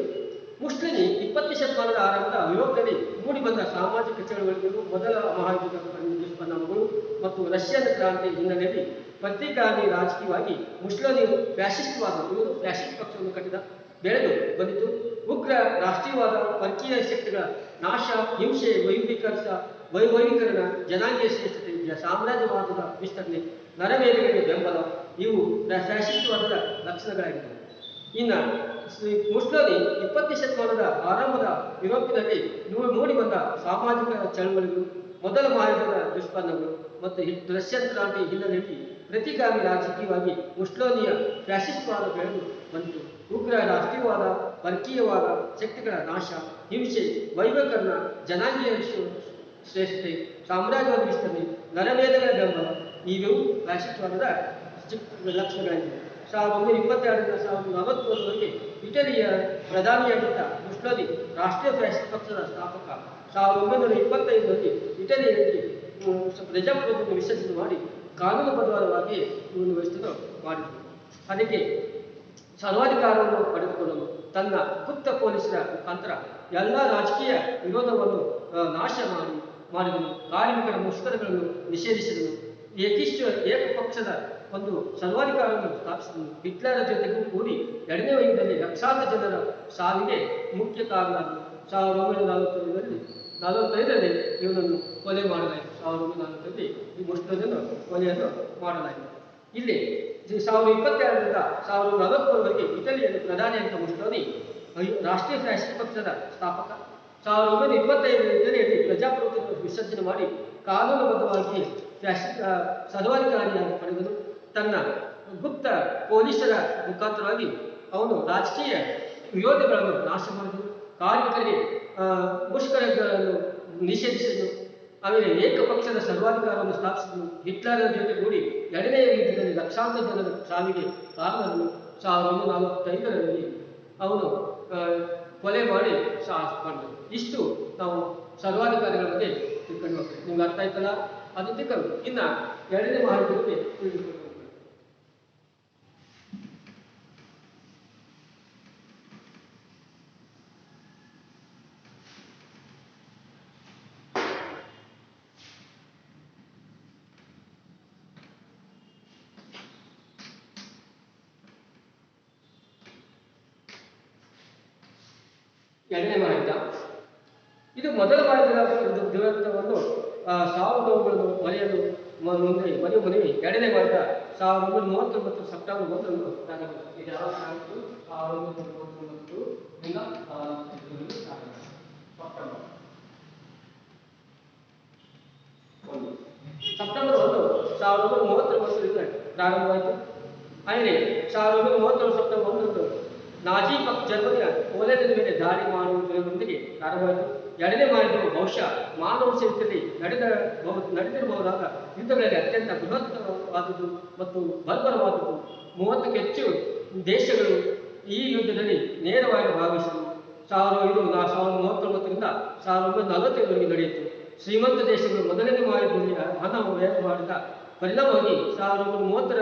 ಮುಸ್ಲಿನಿ 20ನೇ ಶತಮಾನದ ಆರಂಭದ ಯುರೋಪ್ನಲ್ಲಿ ಮೂಡಿಬಂದ ಸಾಮಾಜಿಕ ಚಳವಳಿಗಳು, ಮೊದಲ ಮಹಾಯುದ್ಧದ ದುಷ್ಪರಿಣಾಮಗಳು ಮತ್ತು ರಷ್ಯನ್ ಕ್ರಾಂತಿ ಹಿನ್ನೆಲೆಯಲ್ಲಿ ಪ್ರತಿಗಾಮಿ ರಾಜಕೀಯವಾಗಿ ಮುಸ್ಲಿನಿ ಫ್ಯಾಸಿಸ್ಟ್ ಪಕ್ಷವನ್ನು ಕಟ್ಟಿದ ಬೆಳೆದು ಬಂದಿತು. ಉಗ್ರ ರಾಷ್ಟ್ರೀಯವಾದ ಪರ್ಕೀಯ ಶಕ್ತಿಗಳ ನಾಶ, ಹಿಂಸೆ, ವೈಭವೀಕರಣ, ಜನಾಂಗೀಯ ಶ್ರೇಷ್ಠತೆ, ಸಾಮ್ರಾಜ್ಯವಾದದ ವಿಸ್ತರಣೆ, ನರಮೇಧಗಳಿಗೆ ಬೆಂಬಲ ಇವು ಫ್ಯಾಸಿಸ್ಟ್ವಾದದ ಲಕ್ಷಣಗಳಾಗಿದ್ದವು. ಇನ್ನು ಮುಸ್ಸೋಲಿನಿ 20ನೇ ಶತಮಾನದ ಆರಂಭದ ಯುರೋಪಿನಲ್ಲಿ ಮೂಡಿಬಂದ ಸಾಮಾಜಿಕ ಚಳವಳಿಗಳು, ಮೊದಲ ಮಹಾಯುದ್ಧದ ದುಷ್ಪರಿಣಾಮಗಳು ಮತ್ತು ರಷ್ಯನ್ ಕ್ರಾಂತಿ ಹಿನ್ನೆಲೆಯಲ್ಲಿ ಪ್ರತಿಗಾಮಿ ರಾಜಕೀಯವಾಗಿ ಮುಸ್ಸೋಲಿನಿಯ ಫ್ಯಾಸಿಸ್ಟ್ವಾದ ಬೆಳೆದು ಬಂತು. ಉಗ್ರ ರಾಷ್ಟ್ರೀಯವಾದ, ಪರ್ಕೀಯವಾದ ಶಕ್ತಿಗಳ ನಾಶ, ಹಿಂಸೆ, ವೈಭವೀಕರಣ, ಜನಾಂಗೀಯ ಶ್ರೇಷ್ಠತೆ, ಸಾಮ್ರಾಜ್ಯವಾದ ವಿಸ್ತರಣೆ, ನರಮೇಧಗಳ ಬೆಂಬಲ ಇವೆವು ಫ್ಯಾಸಿಸ್ಟ್ವಾದದ ಲಕ್ಷಣಗಳಾಗಿವೆ. 1922ರಿಂದ 1941ರವರೆಗೆ ಇಟಲಿಯ ಪ್ರಧಾನಿಯಾಗಿದ್ದ ಮುಸ್ಸೋಲಿನಿ ರಾಷ್ಟ್ರೀಯ ಫ್ಯಾಸಿಸ್ಟ್ ಪಕ್ಷದ ಸ್ಥಾಪಕ. 1925ರಲ್ಲಿ ಇಟಲಿಯಲ್ಲಿ ಪ್ರಜಾಪ್ರಭುತ್ವವನ್ನು ವಿಸರ್ಜನೆ ಮಾಡಿ ಕಾನೂನುಬದ್ಧವಾಗಿ ಇವನು ವ್ಯವಸ್ಥೆ ಮಾಡಿದರು. ಅದಕ್ಕೆ ಸರ್ವಾಧಿಕಾರವನ್ನು ಪಡೆದುಕೊಳ್ಳಲು ತನ್ನ ಗುಪ್ತ ಪೊಲೀಸರ ಮುಖಾಂತರ ಎಲ್ಲ ರಾಜಕೀಯ ವಿರೋಧವನ್ನು ನಾಶ ಮಾಡಿದನು. ಕಾರ್ಮಿಕರ ಮುಷ್ಕರಗಳನ್ನು ನಿಷೇಧಿಸಿದನು. ಏಕಪಕ್ಷದ ಒಂದು ಸರ್ವಾಧಿಕಾರವನ್ನು ಸ್ಥಾಪಿಸಿದನು. ಹಿಟ್ಲರ್ ಜೊತೆಗೂ ಕೂಡಿ ಎರಡನೇ ಯುದ್ಧದಲ್ಲಿ ಲಕ್ಷಾಂತರ ಜನರ ಸಾವಿಗೆ ಮುಖ್ಯ ಕಾರಣ. 1945ರಲ್ಲಿ ಇವನನ್ನು ಕೊಲೆ ಮಾಡಲಾಯಿತು. 1940ರಲ್ಲಿ ಈ ಮುಸ್ಸೋಲಿನಿಯನ್ನು ಕೊಲೆಯನ್ನು ಮಾಡಲಾಯಿತು. ಇಲ್ಲಿ 1922ರಿಂದ 1943ರವರೆಗೆ ಇಟಲಿಯಲ್ಲಿ ಪ್ರಧಾನಿಯಾದ ಮುಸ್ಸೋಲಿನಿ ರಾಷ್ಟ್ರೀಯ ಫ್ಯಾಸಿಸ್ಟ್ ಪಕ್ಷದ ಸ್ಥಾಪಕ. 1925ರಲ್ಲಿ ಪ್ರಜಾಪ್ರಭುತ್ವ ವಿಸರ್ಜನೆ ಮಾಡಿ ಕಾನೂನುಬದ್ಧವಾಗಿ ಸರ್ವಾಧಿಕಾರಿಯಾಗಿ ಪಡೆದನು. ತನ್ನ ಗುಪ್ತ ಪೊಲೀಸರ ಮುಖಾಂತರವಾಗಿ ಅವನು ರಾಜಕೀಯ ವಿರೋಧಿಗಳನ್ನು ನಾಶ ಮಾಡಿದನು. ಕಾರ್ಮಿಕರಿಗೆ ಮುಷ್ಕರಗಳನ್ನು ನಿಷೇಧಿಸಿದನು. ಆಮೇಲೆ ಏಕಪಕ್ಷದ ಸರ್ವಾಧಿಕಾರವನ್ನು ಸ್ಥಾಪಿಸಿದನು. ಹಿಟ್ಲರ್ ಜೊತೆ ಕೂಡಿ ಎರಡನೇ ಯುದ್ಧದಲ್ಲಿ ಲಕ್ಷಾಂತರ ಜನರ ಸಾವಿಗೆ ಕಾರಣವನ್ನು 1945ರಲ್ಲಿ ಅವನು ಕೊಲೆ ಮಾಡಿ ಮಾಡಿದರು. ಇಷ್ಟು ನಾವು ಸರ್ವಾಧಿಕಾರಿಗಳ ಬಗ್ಗೆ ತಿಳ್ಕೊಂಡು ಹೋಗ್ತೇವೆ. ನಿಮ್ಗೆ ಅರ್ಥ ಆಯ್ತಲ್ಲ? ಅದು ತಿಳ್ಕೊಂಡು ಇನ್ನು ಎರಡನೇ ಮಹಾಯುದ್ಧಕ್ಕೆ ತಿಳಿದುಕೊಂಡು ಎರಡನೇ ಮಹಾಯುದ್ಧ. ಇದು ಮೊದಲ ಮಹಾಯುದ್ಧದ ದುರಂತವನ್ನು ಸಾವು ನೋವುಗಳನ್ನು ಮರೆಯಲು ಮರೆಯುವ ಮನವಿ. ಎರಡನೇ ಮಹಾಯುದ್ಧ 1939 ಸೆಪ್ಟೆಂಬರ್ 1ರಂದು ಪ್ರಾರಂಭವಾಯಿತು. ಇದು ಯಾವಾಗ ಆಗಿತ್ತು? 1939 ಸೆಪ್ಟೆಂಬರ್ 1 1939ರಿಂದ ಪ್ರಾರಂಭವಾಯಿತು. ಹಾಗೆಯೇ 1937 ಸೆಪ್ಟೆಂಬರ್ 1ರಂದು ನಾಜಿ ಜರ್ಮನಿಯ ಪೋಲೆಂಡಿನ ಮೇಲೆ ದಾಳಿ ಮಾಡುವುದರೊಂದಿಗೆ ಪ್ರಾರಂಭವಾಯಿತು. ಎರಡನೇ ಮಹಾಯುದ್ಧವು ಬಹುಶಃ ಮಾನವ ಚರಿತ್ರೆಯಲ್ಲಿ ನಡೆದಿರಬಹುದಾದ ಯುದ್ಧಗಳಲ್ಲಿ ಅತ್ಯಂತ ಬೃಹತ್ವಾದದ್ದು ಮತ್ತು ಬರ್ಬರವಾದದ್ದು. 30ಕ್ಕೂ ಹೆಚ್ಚು ದೇಶಗಳು ಈ ಯುದ್ಧದಲ್ಲಿ ನೇರವಾಗಿ ಭಾಗವಹಿಸಿದವು. 1939ರಿಂದ 1945ರವರೆಗೆ ನಡೆಯಿತು. ಶ್ರೀಮಂತ ದೇಶಗಳು ಮೊದಲನೇ ಮಹಾಯುದ್ಧದಲ್ಲಿ ಹಣ ವ್ಯಯ ಮಾಡಿದ ಪರಿಣಾಮವಾಗಿ 1930ರ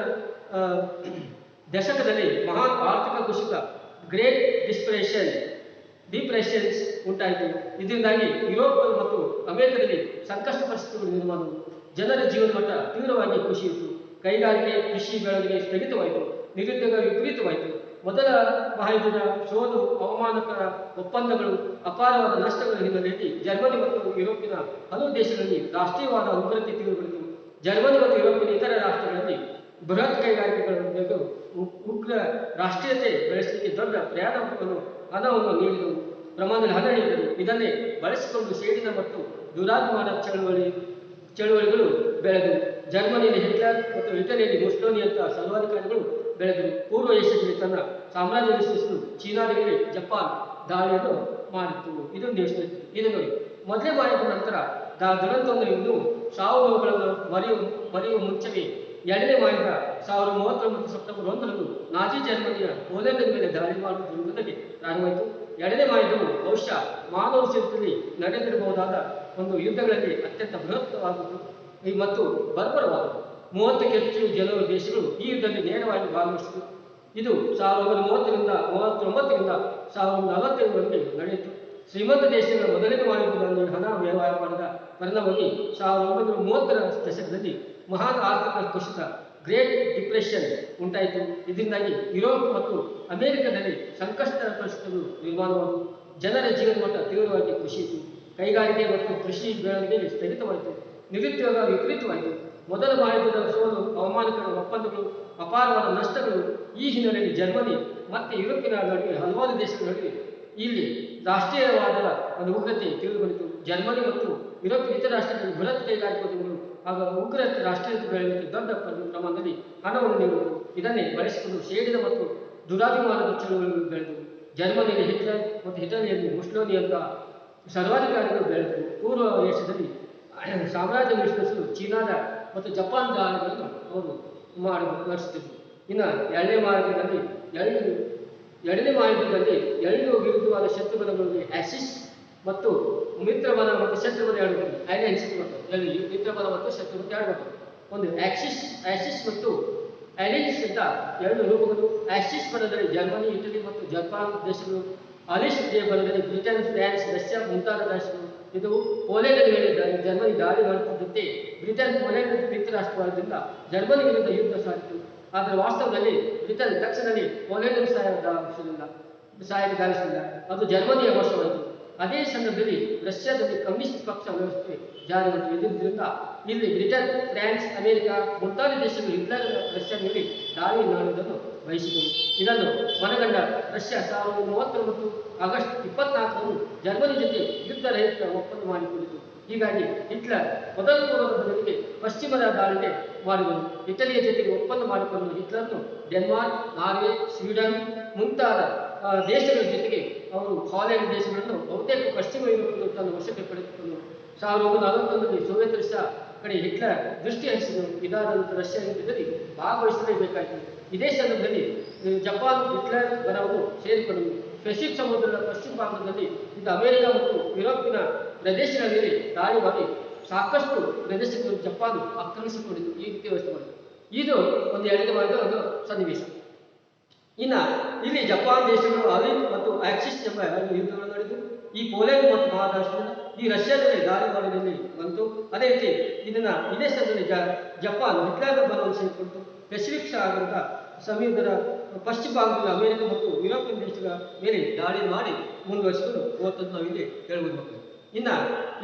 ದಶಕದಲ್ಲಿ ಮಹಾನ್ ಆರ್ಥಿಕ ಕುಸಿತ ಗ್ರೇಟ್ ಡಿಪ್ರೆಷನ್ಸ್ ಉಂಟಾಯಿತು. ಇದರಿಂದಾಗಿ ಯುರೋಪ್ ಮತ್ತು ಅಮೆರಿಕದಲ್ಲಿ ಸಂಕಷ್ಟ ಪರಿಸ್ಥಿತಿಗಳು ನಿರ್ಮಾಣವು. ಜನರ ಜೀವನ ಮಟ್ಟ ತೀವ್ರವಾಗಿ ಕುಸಿಯಿತು. ಕೈಗಾರಿಕೆ, ಕೃಷಿ ಬೆಳವಣಿಗೆ ಸ್ಥಗಿತವಾಯಿತು. ನಿರುದ್ಯೋಗ ವಿಪರೀತವಾಯಿತು. ಮೊದಲ ಮಹಾಯುದ್ಧದ ಸೋಲು, ಅವಮಾನಕರ ಒಪ್ಪಂದಗಳು, ಅಪಾರವಾದ ನಷ್ಟಗಳ ಹಿನ್ನೆಲೆಯಲ್ಲಿ ಜರ್ಮನಿ ಮತ್ತು ಯುರೋಪಿನ ಹಲವು ದೇಶಗಳಲ್ಲಿ ರಾಷ್ಟ್ರೀಯವಾದ ಉಗ್ರತೆ ತೀವ್ರಗೊಳಿತು. ಜರ್ಮನಿ ಮತ್ತು ಯುರೋಪಿನ ಇತರ ರಾಷ್ಟ್ರಗಳಲ್ಲಿ ಬೃಹತ್ ಕೈಗಾರಿಕೆಗಳು ಉಗ್ರ ರಾಷ್ಟ್ರೀಯತೆ ಬೆಳೆಸಲಿಕ್ಕೆ ದೊಡ್ಡ ಹಣವನ್ನು ನೀಡಿದವು. ಪ್ರಮಾಣದಲ್ಲಿ ಹಣ ನೀಡಿದರು. ಇದನ್ನೇ ಬಳಸಿಕೊಂಡು ಸೇಡಿನ ಮತ್ತು ದುರಾಭಿಮಾನ ಚಳುವಳಿಗಳು ಬೆಳೆದವು. ಜರ್ಮನಿಯಲ್ಲಿ ಹಿಟ್ಲರ್ ಮತ್ತು ಇಟಲಿಯಲ್ಲಿ ಮುಸ್ಸೋಲಿನಿಯಂತಹ ಸರ್ವಾಧಿಕಾರಿಗಳು ಬೆಳೆದರು. ಪೂರ್ವ ಏಷ್ಯಾದಲ್ಲಿ ತನ್ನ ಸಾಮ್ರಾಜ್ಯ ವಿಸ್ತರಿಸಲು ಚೀನಾದ ಮೇಲೆ ಜಪಾನ್ ದಾಳಿಯನ್ನು ಮಾಡಿತ್ತು. ಇದು ನೋಡಿ, ಮೊದಲನೇ ಮಹಾಯುದ್ಧದ ನಂತರ ದುರಂತವನ್ನು ಇನ್ನೂ ಸಾವು ನೋವುಗಳನ್ನು ಮರೆಯುವ ಮುಂಚೆಗೆ ಎರಡನೇ ಮಹಾಯುದ್ಧ 1939 ಸೆಪ್ಟೆಂಬರ್ 1ರಂದು ನಾಜಿ ಜರ್ಮನಿಯ ಪೋಲೆಂಡಿನ ಮೇಲೆ ದಾಳಿ ಮಾಡುವುದರೊಂದಿಗೆ ಪ್ರಾರಂಭವಾಯಿತು. ಎರಡನೇ ಮಹಾಯುದ್ಧವು ಬಹುಶಃ ಮಾನವ ಚರಿತ್ರೆಯಲ್ಲಿ ನಡೆದಿರಬಹುದಾದ ಒಂದು ಯುದ್ಧಗಳಲ್ಲಿ ಅತ್ಯಂತ ಬೃಹತ್ವಾದದ್ದು ಮತ್ತು ಬರ್ಬರವಾದದ್ದು. 30ಕ್ಕೂ ಹೆಚ್ಚು ದೇಶಗಳು ಈ ಯುದ್ಧದಲ್ಲಿ ನೇರವಾಗಿ ಭಾಗವಹಿಸಿತು. ಇದು 1939ರಿಂದ 1945ರವರೆಗೆ ನಡೆಯಿತು. ಶ್ರೀಮಂತ ದೇಶಗಳ ಮೊದಲನೇ ಮಹಾಯುದ್ಧದಲ್ಲಿ ಹಣ ವ್ಯವಹಾರ ಮಾಡಿದ ಪರಿಣಾಮವಾಗಿ 1930ರ ದಶಕದಲ್ಲಿ ಮಹಾನ್ ಆರ್ಥಿಕ ಕುಸಿತ ಗ್ರೇಟ್ ಡಿಪ್ರೆಷನ್ ಉಂಟಾಯಿತು. ಇದರಿಂದಾಗಿ ಯುರೋಪ್ ಮತ್ತು ಅಮೆರಿಕದಲ್ಲಿ ಸಂಕಷ್ಟ ಪರಿಸ್ಥಿತಿಗಳು ನಿರ್ಮಾಣವಾದವು. ಜನರ ಜೀವನ ಮಟ್ಟ ತೀವ್ರವಾಗಿ ಕುಸಿಯಿತು. ಕೈಗಾರಿಕೆ ಮತ್ತು ಕೃಷಿ ಬೆಳವಣಿಗೆ ಸ್ಥಗಿತವಾಯಿತು. ನಿರುದ್ಯೋಗ ವಿಪರೀತವಾಯಿತು. ಮೊದಲ ಮಹಾಯುದ್ಧದ ಸೋಲು, ಅವಮಾನಕರ ಒಪ್ಪಂದಗಳು, ಅಪಾರವಾದ ನಷ್ಟಗಳು. ಈ ಹಿನ್ನೆಲೆಯಲ್ಲಿ ಜರ್ಮನಿ ಮತ್ತು ಯುರೋಪಿನ ನಡುವೆ ಹಲವಾರು ದೇಶಗಳ ನಡುವೆ ಇಲ್ಲಿ ರಾಷ್ಟ್ರೀಯವಾದ ಒಂದು ಉಗ್ರತೆ ತೀವ್ರಗೊಂಡಿತು. ಜರ್ಮನಿ ಮತ್ತು ಯುರೋಪಿನ ಇತರ ರಾಷ್ಟ್ರಗಳಲ್ಲಿ ಬೃಹತ್ ಕೈಗಾರಿಕೋದ್ಯಮಗಳು ಹಾಗೂ ಉಗ್ರ ರಾಷ್ಟ್ರೀಯತೆ ಬೆಳೆಯಲಿಕ್ಕೆ ದೊಡ್ಡ ಪ್ರಮಾಣದಲ್ಲಿ ಹಣವನ್ನು ನೀಡುವುದು. ಇದನ್ನೇ ಬಳಸಿಕೊಂಡು ಸೇಡಿನ ಮತ್ತು ದುರಾಭಿಮಾನದ ಚಳುವಳಿಗಳು ಬೆಳೆದವು. ಜರ್ಮನಿಯಲ್ಲಿ ಹಿಟ್ಲರ್ ಮತ್ತು ಇಟಲಿಯಲ್ಲಿ ಮುಸ್ಸೋಲಿನಿಯಂತಹ ಸರ್ವಾಧಿಕಾರಿಗಳು ಬೆಳೆದರು. ಪೂರ್ವ ಏಷ್ಯಾದಲ್ಲಿ ಸಾಮ್ರಾಜ್ಯ ವಿಸ್ತರಿಸಲು ಚೀನಾದ ಮತ್ತು ಜಪಾನ್ ದಾಳಿಗಳನ್ನು ಅವರು ನಡೆಸುತ್ತಿದ್ದರು. ಇನ್ನು ಎರಡನೇ ಮಹಾಯುದ್ಧದಲ್ಲಿ ಎರಡು ವಿರುದ್ಧವಾದ ಶತ್ರುಬಲಗಳಿಗೆ ಆಕ್ಸಿಸ್ ಮತ್ತು ಮಿತ್ರಬಲ ಮತ್ತು ಶತ್ರುಬಲ ಎರಡು ಅಲಯನ್ಸ್ ಮಿತ್ರಬಲ ಮತ್ತು ಶತ್ರುಬಲ ಎರಡು ಬರ್ತವೆ. ಒಂದು ಆಕ್ಸಿಸ್ ಮತ್ತು ಅಲಯನ್ಸ್ ಅಂತ ಎರಡು ರೂಪಗಳು. ಆಕ್ಸಿಸ್ ಬಲದಲ್ಲಿ ಜರ್ಮನಿ, ಇಟಲಿ ಮತ್ತು ಜಪಾನ್ ದೇಶಗಳು. ಅಲಿಸ್ ಬಲದಲ್ಲಿ ಬ್ರಿಟನ್, ಫ್ರಾನ್ಸ್, ರಷ್ಯಾ ಮುಂತಾದ ದೇಶಗಳು. ಇದು ಪೋಲೆಂಡ್ ಮೇಲೆ ಜರ್ಮನಿ ದಾಳಿ ಮಾಡುತ್ತಿದ್ದಂತೆ ಬ್ರಿಟನ್ ಪೋಲೆಂಡ್ ಮಿತ್ರ ರಾಷ್ಟ್ರವಾದ್ದರಿಂದ ಜರ್ಮನಿ ವಿರುದ್ಧ ಯುದ್ಧ ಸಾಗಿತು. ಆದರೆ ವಾಸ್ತವದಲ್ಲಿ ಬ್ರಿಟನ್ ತಕ್ಷಣದಲ್ಲಿ ಪೋಲೆಂಡ್ ಸಹಾಯಕ್ಕೆ ಧಾವಿಸಲಿಲ್ಲ. ಅದು ಜರ್ಮನಿಯ ಮೋಸವಾಯಿತು. ಅದೇ ಸಂದರ್ಭದಲ್ಲಿ ರಷ್ಯಾದಲ್ಲಿ ಕಮ್ಯುನಿಸ್ಟ್ ಪಕ್ಷ ವ್ಯವಸ್ಥೆ ಜಾರಿಗೊಂಡಿತು. ಇದರಿಂದ ಇಲ್ಲಿ ಬ್ರಿಟನ್, ಫ್ರಾನ್ಸ್, ಅಮೆರಿಕ ಮುಂತಾದ ದೇಶಗಳು ಹಿಟ್ಲರ್ ರಷ್ಯಾ ಮೇಲೆ ದಾಳಿ ಮಾಡುವುದನ್ನು ಬಯಸಿದವು. ಇದನ್ನು ಮನಗಂಡ ರಷ್ಯಾ 1939 ಆಗಸ್ಟ್ 24ರಂದು ಜರ್ಮನಿ ಜೊತೆ ಯುದ್ಧ ರಹಿತ ಒಪ್ಪಂದ ಮಾಡಿಕೊಂಡಿತು. ಹೀಗಾಗಿ ಹಿಟ್ಲರ್ ಮೊದಲ ಬದಲಿಗೆ ಪಶ್ಚಿಮದ ದಾಳಿಗೆ ಮಾಡಿದನು. ಇಟಲಿಯ ಜೊತೆಗೆ ಒಪ್ಪಂದ ಮಾಡಿಕೊಂಡು ಹಿಟ್ಲರ್ನು ಡೆನ್ಮಾರ್ಕ್, ನಾರ್ವೆ, ಸ್ವೀಡನ್ ಮುಂತಾದ ದೇಶಗಳ ಜೊತೆಗೆ ಅವರು ಹಾಲೆಂಡ್ ದೇಶಗಳನ್ನು ಬಹುತೇಕ ಪಶ್ಚಿಮ ಯುರೋಪನ್ನು ತನ್ನ ವಶಕ್ಕೆ ಪಡೆದುಕೊಂಡು 1941ರಲ್ಲಿ ಸೋವಿಯತ್ ರಷ್ಯಾ ಕಡೆ ಹಿಟ್ಲರ್ ದೃಷ್ಟಿ ಹರಿಸಿದನು. ಇದಾದ ನಂತರ ರಷ್ಯಾ ಯುದ್ಧದಲ್ಲಿ ಭಾಗವಹಿಸಲೇಬೇಕಾಯಿತು. ಇದೇ ಸಂದರ್ಭದಲ್ಲಿ ಜಪಾನ್ ಹಿಟ್ಲರ್ ಬಣವನ್ನು ಸೇರಿಕೊಂಡರು. ಪೆಸಿಫಿಕ್ ಸಮುದ್ರದ ಪಶ್ಚಿಮ ಭಾಗದಲ್ಲಿ ಇದು ಅಮೆರಿಕ ಮತ್ತು ಯುರೋಪಿನ ಪ್ರದೇಶಗಳ ಮೇಲೆ ದಾಳಿ ಮಾಡಿ ಸಾಕಷ್ಟು ಪ್ರದೇಶಗಳನ್ನು ಜಪಾನ್ ಆಕ್ರಮಿಸಿಕೊಂಡಿತು. ಈ ರೀತಿ ವ್ಯವಸ್ಥೆ ಮಾಡಿತು. ಇದು ಒಂದು ಎಳೆದು ಮಾಡಿದ ಒಂದು ಸನ್ನಿವೇಶ. ಇಲ್ಲಿ ಜಪಾನ್ ದೇಶಗಳು ಅಲಿನ್ ಮತ್ತು ಆಕ್ಸಿಸ್ ಎಂಬ ಯುದ್ಧಗಳು ನಡೆದು ಈ ಪೋಲೆಂಡ್ ಮತ್ತು ಮಹಾರಾಷ್ಟ್ರದಿಂದ ಈ ರಷ್ಯಾದಲ್ಲಿ ದಾಳಿ ಮಾಡುವುದರಲ್ಲಿ ಬಂತು. ಅದೇ ರೀತಿ ಇದೇ ಸಂದರ್ಭದಲ್ಲಿ ಜಪಾನ್ ಹಿಟ್ಲರ್ ಬಲವನ್ನು ಸೇರಿಕೊಂಡು ಪೆಸಿಫಿಕ್ ಸಾಗರದ ಸಮುದ್ರದ ಪಶ್ಚಿಮ ಭಾಗದಲ್ಲಿ ಅಮೆರಿಕ ಮತ್ತು ಯುರೋಪಿಯನ್ ದೇಶಗಳ ಮೇಲೆ ದಾಳಿ ಮಾಡಿ ಮುಂದುವರಿಸಿಕೊಂಡು ಹೋದಂತ ನಾವು ಇಲ್ಲಿ ಹೇಳಬಹುದು ಮಕ್ಕಳು.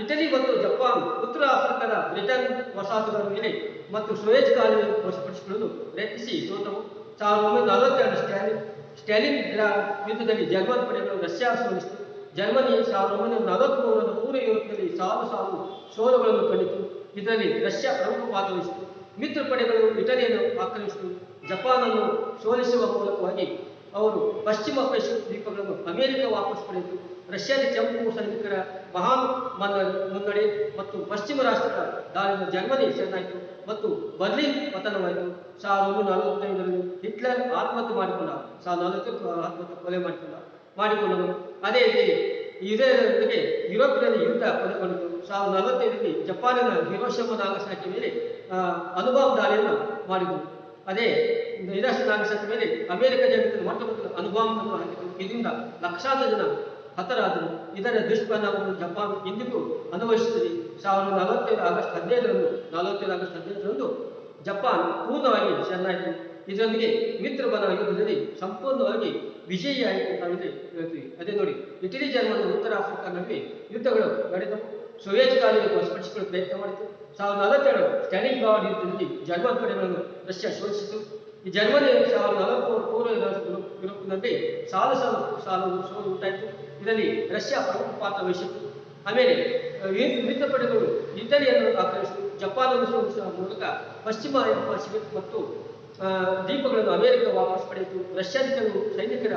ಇಟಲಿ ಮತ್ತು ಜಪಾನ್ ಉತ್ತರ ಆಫ್ರಿಕಾದ ಬ್ರಿಟನ್ ವಸಾಹತುಗಳ ಮೇಲೆ ಮತ್ತು ಸೋಯೆಜ್ ಕಾಲುವೆಯನ್ನು ವಶಪಡಿಸಿಕೊಳ್ಳಲು ಪ್ರಯತ್ನಿಸಿ ಸೋತವು. 1942 ಸ್ಟಾಲಿನ್ ಯುದ್ಧದಲ್ಲಿ ಜರ್ಮನ್ ಪಡೆಗಳು ರಷ್ಯಾ ಸೋಲಿಸಿತು. ಜರ್ಮನಿ 1943ರ ಪೂರ್ವ ಯುರೋಪ್ನಲ್ಲಿ ಸಾಲು ಸೋಲುಗಳನ್ನು ಕಂಡಿತು. ಇದರಲ್ಲಿ ರಷ್ಯಾ ಪ್ರಮುಖ ಪಾತ್ರ ವಹಿಸಿತು. ಮಿತ್ರ ಪಡೆಗಳು ಇಟಲಿಯನ್ನು ಆಕ್ರಮಿಸಿತು. ಜಪಾನನ್ನು ಸೋಲಿಸುವ ಮೂಲಕವಾಗಿ ಅವರು ಪಶ್ಚಿಮ ಪೆಸಿಫಿಕ್ ದ್ವೀಪಗಳನ್ನು ಅಮೆರಿಕ ವಾಪಸ್ ಪಡೆಯಿತು. ರಷ್ಯಾದ ಕೆಂಪು ಸೈನಿಕರ ಮಹಾನ್ ಮುನ್ನಡೆ ಮತ್ತು ಪಶ್ಚಿಮ ರಾಷ್ಟ್ರಗಳ ದಾಳಿಯಿಂದ ಜರ್ಮನಿ ಶರಣಾಯಿತು ಮತ್ತು ಬರ್ಲಿನ್ ಪತನವಾಯಿತು. 1945ರಲ್ಲಿ ಹಿಟ್ಲರ್ ಆತ್ಮಹತ್ಯೆ ಮಾಡಿಕೊಂಡ. 1940 ಆತ್ಮಹತ್ಯೆ ಕೊಲೆ ಮಾಡಿಕೊಂಡನು. ಅದೇ ರೀತಿ ಇದರೊಂದಿಗೆ ಯುರೋಪಿನಲ್ಲಿ ಯುದ್ಧ ಕೊನೆಗೊಂಡಿತು. 1945ರಲ್ಲಿ ಜಪಾನಿನ ಹಿರೋಶಿಮಾ ನಾಗಸಾಕಿ ಮೇಲೆ ಅಣುಬಾಂಬ್ ದಾಳಿಯನ್ನು ಮಾಡಿದರು. ಅದೇ ಹಿರೋಶಿಮಾ ನಾಗಸಾಕಿ ಮೇಲೆ ಅಮೆರಿಕ ಜಗತ್ತಿನ ಮೊಟ್ಟ ಮೊದಲ ಅಣುಬಾಂಬ್ ಅನ್ನು ಹಾಕಿತು. ಇದರಿಂದ ಲಕ್ಷಾಂತರ ಜನ ಹತರಾದರು. ಇದರ ದುಷ್ಪರಿಣಾಮವನ್ನು ಜಪಾನ್ ಇಂದಿಗೂ ಅನುಭವಿಸುತ್ತದೆ. 1947 ಆಗಸ್ಟ್ 15ರಂದು ಜಪಾನ್ ಪೂರ್ಣವಾಗಿ ಶರಣಾಯಿತು. ಇದರೊಂದಿಗೆ ಮಿತ್ರ ಬಲ ಯುದ್ಧದಲ್ಲಿ ಸಂಪೂರ್ಣವಾಗಿ ವಿಜಯಿಯಾಯಿತು ನಾವಿಲ್ಲಿ ಹೇಳ್ತೀವಿ. ಅದೇ ನೋಡಿ, ಇಟಲಿ ಜರ್ಮನಿ ಉತ್ತರ ಆಫ್ರಿಕಾ ನಡುವೆ ಯುದ್ಧಗಳು ನಡೆದವು. ಸೋವಿಯತ್ ಕಾಲುವೆಯನ್ನು ವಶಪಡಿಸಿಕೊಳ್ಳಲು ಪ್ರಯತ್ನ ಮಾಡಿತು. 1942 ಸ್ಟಾಲಿನ್ಗ್ರಾಡ್ ಯುದ್ಧದಲ್ಲಿ ಜರ್ಮನ್ ಪಡೆಗಳನ್ನು ರಷ್ಯಾ ಸೋಲಿಸಿತು. ಈ ಜರ್ಮನಿ 1943 ಪೂರ್ವ ಯುರೋಪಿನಲ್ಲಿ ಸಾಲು ಸೋಲು ಉಂಟಾಯಿತು. ಇದರಲ್ಲಿ ರಷ್ಯಾ ಪ್ರಮುಖ ಪಾತ್ರ ವಹಿಸಿತು. ಆಮೇಲೆ ಮಿತ್ರ ಪಡೆಗಳು ಇಟಲಿಯನ್ನು ಆಕ್ರಮಿಸಿತು. ಜಪಾನನ್ನು ಸೋಲಿಸುವ ಮೂಲಕ ಪಶ್ಚಿಮ ಪಸಿಫಿಕ್ ಮತ್ತು ದ್ವೀಪಗಳನ್ನು ಅಮೆರಿಕ ವಾಪಸ್ ಪಡೆಯಿತು. ರಷ್ಯಾದ ಕೆಲವು ಸೈನಿಕರ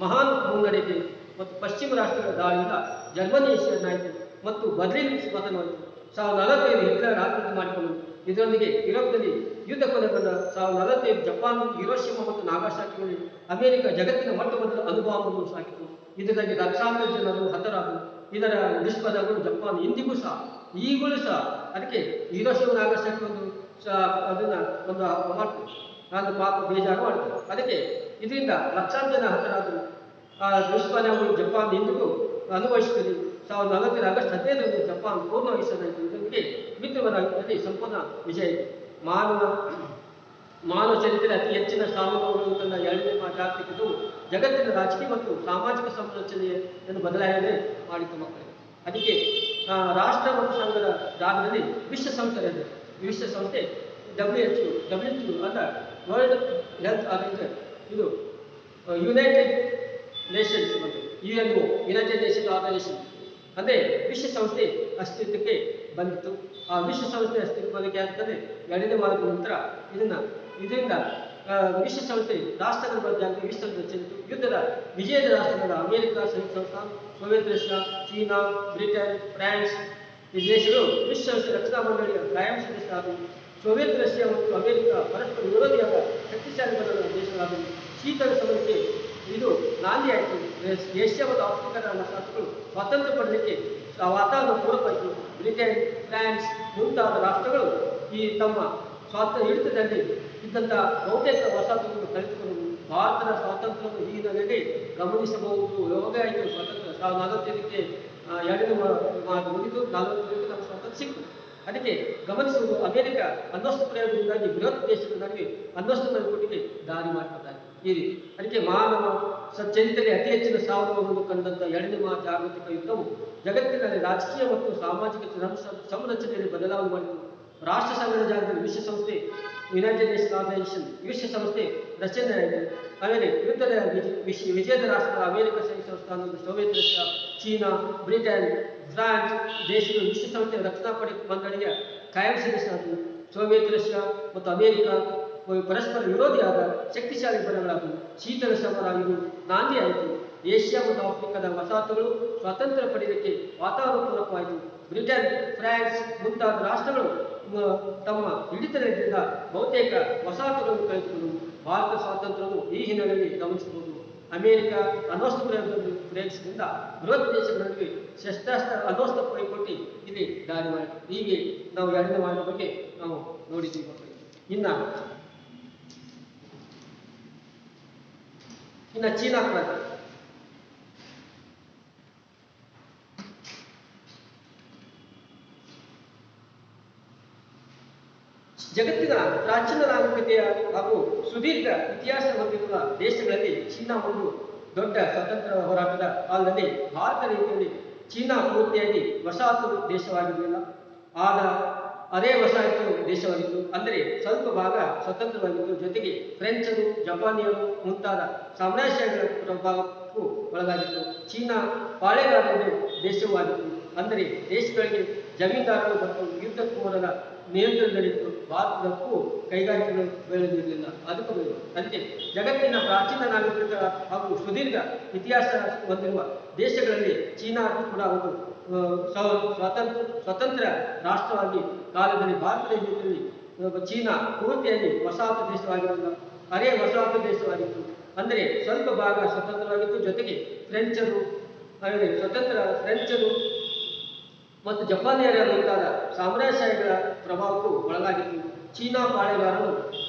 ಮಹಾನ್ ಮುನ್ನಡೆಗೆ ಮತ್ತು ಪಶ್ಚಿಮ ರಾಷ್ಟ್ರಗಳ ದಾಳಿಯಿಂದ ಜರ್ಮನಿ ಶರಣಾಯಿತು ಮತ್ತು ಬರ್ಲಿನ್ ಪತನವಾಯಿತು. 1945 ಹಿಟ್ಲರ್ ಆತ್ಮಹತ್ಯೆ ಮಾಡಿಕೊಂಡರು. ಇದರೊಂದಿಗೆ ಯುರೋಪ್ನಲ್ಲಿ ಯುದ್ಧ ಕೊನೆಗೊಂಡ 1945 ಜಪಾನ್ ಹಿರೋಶಿಮಾ ಮತ್ತು ನಾಗಾಸಾಕಿಗಳಲ್ಲಿ ಅಮೆರಿಕ ಜಗತ್ತಿನ ಮೊಟ್ಟ ಮೊದಲ ಅಣುಬಾಂಬನ್ನು ಸಾಕಿತು. ಇದರಲ್ಲಿ ಲಕ್ಷಾಂತರ ಜನರು ಹತರಾದರು. ಇದರ ದುಷ್ಪರಿಣಾಮಗಳು ಜಪಾನ್ ಇಂದಿಗೂ ಸಹ ಈಗಲೂ ಸಹ ಅದಕ್ಕೆ ಹಿರೋಶಿಮಾ ನಾಗಾಸಾಕಿ ಒಂದು ಪಾಪ ಬೇಜಾರು ಮಾಡ್ತಾರೆ. ಅದಕ್ಕೆ ಇದರಿಂದ ಲಕ್ಷಾಂತರ ಜನ ಹತರಾದರು. ದುಷ್ಪರಿಣಾಮಗಳು ಜಪಾನ್ ಇಂದಿಗೂ ಅನುಭವಿಸುತ್ತದೆ. 1940 ಆಗಸ್ಟ್ 15ರಂದು ಜಪಾನ್ ಪೂರ್ಣವಾಗಿ ಶರಣಾಯಿತು. ಇದರೊಂದಿಗೆ ಮಿತ್ರವರಾಗಿದ್ದಲ್ಲಿ ಸಂಪೂರ್ಣ ವಿಜಯ. ಮಾನವ ಚರಿತ್ರೆ ಅತಿ ಹೆಚ್ಚಿನ ಸಾಮೂಹಿಕಗಳನ್ನು ತಂದ 2ನೇ ಜಾಗತಿಕ ಯುದ್ಧವು ಜಗತ್ತಿನ ರಾಜಕೀಯ ಮತ್ತು ಸಾಮಾಜಿಕ ಸಂರಚನೆಯನ್ನು ಬದಲಾವಣೆ ಮಾಡಿತು ಮಕ್ಕಳಿಗೆ. ಅದಕ್ಕೆ ರಾಷ್ಟ್ರ ಮತ್ತು ಸಂಘದ ಜಾಗದಲ್ಲಿ ವಿಶ್ವಸಂಸ್ಥೆ ಇದೆ. ವಿಶ್ವಸಂಸ್ಥೆ WHO ಅಲ್ಲ, ವರ್ಲ್ಡ್ ಹೆಲ್ತ್ ಆರ್ಗನೈಸೇಷನ್, ಇದು ಯುನೈಟೆಡ್ ನೇಷನ್ಸ್ ಮತ್ತು UNO ಯುನೈಟೆಡ್ ನೇಷನ್ ಆರ್ಗನೈಸೇಷನ್ ಅಂದರೆ ವಿಶ್ವಸಂಸ್ಥೆ ಅಸ್ತಿತ್ವಕ್ಕೆ ಬಂದಿತ್ತು. ಆ ವಿಶ್ವಸಂಸ್ಥೆ ಅಸ್ತಿತ್ವಕ್ಕೆ ಅಂತಂದರೆ 2ನೇ ವಾರದ ನಂತರ ಇದರಿಂದ ವಿಶ್ವಸಂಸ್ಥೆ ರಾಷ್ಟ್ರಗಳ ಬಗ್ಗೆ ವಿಶ್ವದ ಚೆಂದಿತು. ಯುದ್ಧದ ವಿಜಯದ ರಾಷ್ಟ್ರಗಳ ಅಮೆರಿಕ, ಸಂಯುಕ್ತ ಸಂಸ್ಥಾನ, Soviet Russia, China, Britain, France ಈ ದೇಶಗಳು ವಿಶ್ವಸಂಸ್ಥೆ ರಕ್ಷಣಾ ಮಂಡಳಿಯ ಕಾಯಂ ಸದಸ್ಯರಾದವು. ಸೋವಿಯತ್ ರಷ್ಯಾ ಮತ್ತು ಅಮೆರಿಕ ಪರಸ್ಪರ ವಿರೋಧಿಯಾದ ಶಕ್ತಿಶಾಲಿ ಬಲದ ದೇಶಗಳಾದವು. ಶೀತಲ ಸಮರಕ್ಕೆ ಇದು ನಾಂದಿಯಾಯಿತು. ಏಷ್ಯಾ ಮತ್ತು ಆಫ್ರಿಕಾದ ವಸಾಹತುಗಳು ಸ್ವಾತಂತ್ರ್ಯ ಪಡೆಯಲಿಕ್ಕೆ ವಾತಾವರಣ ಪೂರಕವಾಯಿತು. ಬ್ರಿಟನ್, ಫ್ರಾನ್ಸ್ ಮುಂತಾದ ರಾಷ್ಟ್ರಗಳು ತಮ್ಮ ಹಿಡಿತದಲ್ಲಿ ಇದ್ದಂಥ ಬಹುತೇಕ ವಸಾಹತುಗಳನ್ನು ಕಳೆದುಕೊಂಡು ಭಾರತದ ಸ್ವಾತಂತ್ರ್ಯವನ್ನು ಈಗಿನಲ್ಲಿ ಗಮನಿಸಬಹುದು. ಯೋಗ ಆಯಿತು ಸ್ವಾತಂತ್ರ್ಯ 1945ಕ್ಕೆ 2ನೇ ಮುಗಿದು 1945ಕ್ಕೆ ನಮ್ಮ ಸ್ವಾತಂತ್ರ್ಯ ಸಿಕ್ತು. ಅದಕ್ಕೆ ಗಮನಿಸುವುದು ಅಮೆರಿಕ ಅನ್ನಷ್ಟು ಪ್ರಯೋಗದಿಂದಾಗಿ ಬೃಹತ್ ದೇಶಗಳ ನಡುವೆ ಅನ್ನಷ್ಟು ಮೈಕೂಟಿಗೆ ದಾರಿ ಮಾಡಿಕೊಟ್ಟಾರೆ. ಈ ರೀತಿ ಅದಕ್ಕೆ ಮಾನವ ಚರಿತ್ರೆಯಲ್ಲಿ ಅತಿ ಹೆಚ್ಚಿನ ಸಾವುಗಳನ್ನು ಕಂಡಂಥ 2ನೇ ಜಾಗತಿಕ ಯುದ್ಧವು ಜಗತ್ತಿನಲ್ಲಿ ರಾಜಕೀಯ ಮತ್ತು ಸಾಮಾಜಿಕ ಸಂರಚನೆಯಲ್ಲಿ ಬದಲಾವಣೆ ಮಾಡಿತು. ರಾಷ್ಟ್ರ ಸಂಘದ ಜಾಗದಲ್ಲಿ ವಿಶ್ವಸಂಸ್ಥೆ ಯುನೈಟೆಡ್ ನೇಷನ್ ಆರ್ಗನೈಸೇಷನ್ ವಿಶ್ವಸಂಸ್ಥೆ ರಚನೆಯಾಯಿತು. ಆಮೇಲೆ ಯುದ್ಧದ ವಿಜಯದ ರಾಷ್ಟ್ರ ಅಮೆರಿಕ ಸಂಯುಕ್ತ ಸಂಸ್ಥಾನ, Soviet Russia, China, Britain, France ದೇಶಗಳು ವಿಶ್ವಸಂಸ್ಥೆಯ ರಕ್ಷಣಾ ಪಡೆ ಮಂಡಳಿಯ ಕಾಯಂ ಸದಸ್ಯರಾದವು. ಸೋವಿಯತ್ ರಷ್ಯಾ ಮತ್ತು ಅಮೆರಿಕ ಪರಸ್ಪರ ವಿರೋಧಿಯಾದ ಶಕ್ತಿಶಾಲಿ ಬಲಗಳಾದವು. ಶೀತಲ ಸಮರ ಇದು ನಾಂದಿಯಾಯಿತು. ಏಷ್ಯಾ ಮತ್ತು ಆಫ್ರಿಕಾದ ವಸಾಹತುಗಳು ಸ್ವಾತಂತ್ರ್ಯ ಪಡೆಯಲಿಕ್ಕೆ ವಾತಾವರಣ ಪೂರಕವಾಯಿತು. ಬ್ರಿಟನ್, ಫ್ರಾನ್ಸ್ ಮುಂತಾದ ರಾಷ್ಟ್ರಗಳು ತಮ್ಮ ಹಿಡಿತದಿಂದ ಬಹುತೇಕ ವಸಾಹತುಗಳನ್ನು ಕಳೆದುಕೊಂಡವು. ಭಾರತ ಸ್ವಾತಂತ್ರ್ಯವು ಈ ಹಿನ್ನೆಲೆಯಲ್ಲಿ ಗಮನಿಸಬಹುದು. ಅಮೆರಿಕ ಅಣ್ವಸ್ತ್ರ ಪ್ರಯೋಗಿಸಿದಿಂದ ಬೃಹತ್ ದೇಶಗಳ ನಡುವೆ ಶಸ್ತ್ರಾಸ್ತ್ರ ಅಣ್ವಸ್ತ್ರ ಪೈಪೋಟಿ ಇಲ್ಲಿ ದಾರಿ ಮಾಡಿತು. ಹೀಗೆ ನಾವು ಎರಡನೇ ವಾರದ ಬಗ್ಗೆ ನಾವು ನೋಡಿದ್ದೀವಿ. ಇನ್ನು ಚೀನಾ ಕ್ರಾಂತಿ. ಜಗತ್ತಿನ ಪ್ರಾಚೀನ ನಾಗರಿಕತೆಯ ಹಾಗೂ ಸುದೀರ್ಘ ಇತಿಹಾಸ ಹೊಂದಿರುವ ದೇಶಗಳಲ್ಲಿ ಚೀನಾ ಒಂದು ದೊಡ್ಡ ಸ್ವತಂತ್ರ ಹೋರಾಟದ ಕಾಲದಲ್ಲಿ ಭಾರತ ರೀತಿಯಲ್ಲಿ ಚೀನಾ ಪೂರ್ತಿಯಾಗಿ ವಸಾಹತು ದೇಶವಾಗಿರಲಿಲ್ಲ. ಆಗ ಅದೇ ವಸಾಹತು ದೇಶವಾಗಿತ್ತು. ಅಂದರೆ ಸ್ವಲ್ಪ ಭಾಗ ಸ್ವತಂತ್ರವಾಗಿತ್ತು. ಜೊತೆಗೆ ಫ್ರೆಂಚರು, ಜಪಾನಿಯರು ಮುಂತಾದ ಸಾಮ್ರಾಜ್ಯಗಳ ಪ್ರಭಾವಕ್ಕೂ ಒಳಗಾಗಿತ್ತು. ಚೀನಾ ಪಾಳೆಗಾರರ ದೇಶವೂ ಆಗಿತ್ತು. ಅಂದರೆ ದೇಶಗಳಿಗೆ ಜಮೀನ್ದಾರರು ಮತ್ತು ಯುದ್ಧಕೋರರ ನಿಯಂತ್ರಣದಲ್ಲಿತ್ತು. ಭಾರತದಕ್ಕೂ ಕೈಗಾರಿಕೆಗಳು ಬೆಳೆದಿರಲಿಲ್ಲ. ಅದಕ್ಕೆ ಜಗತ್ತಿನ ಪ್ರಾಚೀನ ನಾಗರಿಕ ಹಾಗೂ ಸುದೀರ್ಘ ಇತಿಹಾಸ ಹೊಂದಿರುವ ದೇಶಗಳಲ್ಲಿ ಚೀನಾ ಕೂಡ ಒಂದು ಸ್ವತಂತ್ರ ರಾಷ್ಟ್ರವಾಗಿ ಕಾಲದಲ್ಲಿ ಭಾರತದ ರೀತಿಯಲ್ಲಿ ಚೀನಾ ಪೂರ್ತಿಯಾಗಿ ವಸಾಹತು ದೇಶವಾಗಿರಲಿಲ್ಲ, ಅರೆ ವಸಾಹತು ದೇಶವಾಗಿತ್ತು. ಅಂದರೆ ಸ್ವಲ್ಪ ಭಾಗ ಸ್ವತಂತ್ರವಾಗಿತ್ತು. ಜೊತೆಗೆ ಫ್ರೆಂಚರು ಮತ್ತು ಜಪಾನಿಯರ ಮುಂತಾದ ಸಾಮ್ರಾಜ್ಯಗಳ ಪ್ರಭಾವಕ್ಕೂ ಒಳಗಾಗಿತ್ತು. ಚೀನಾ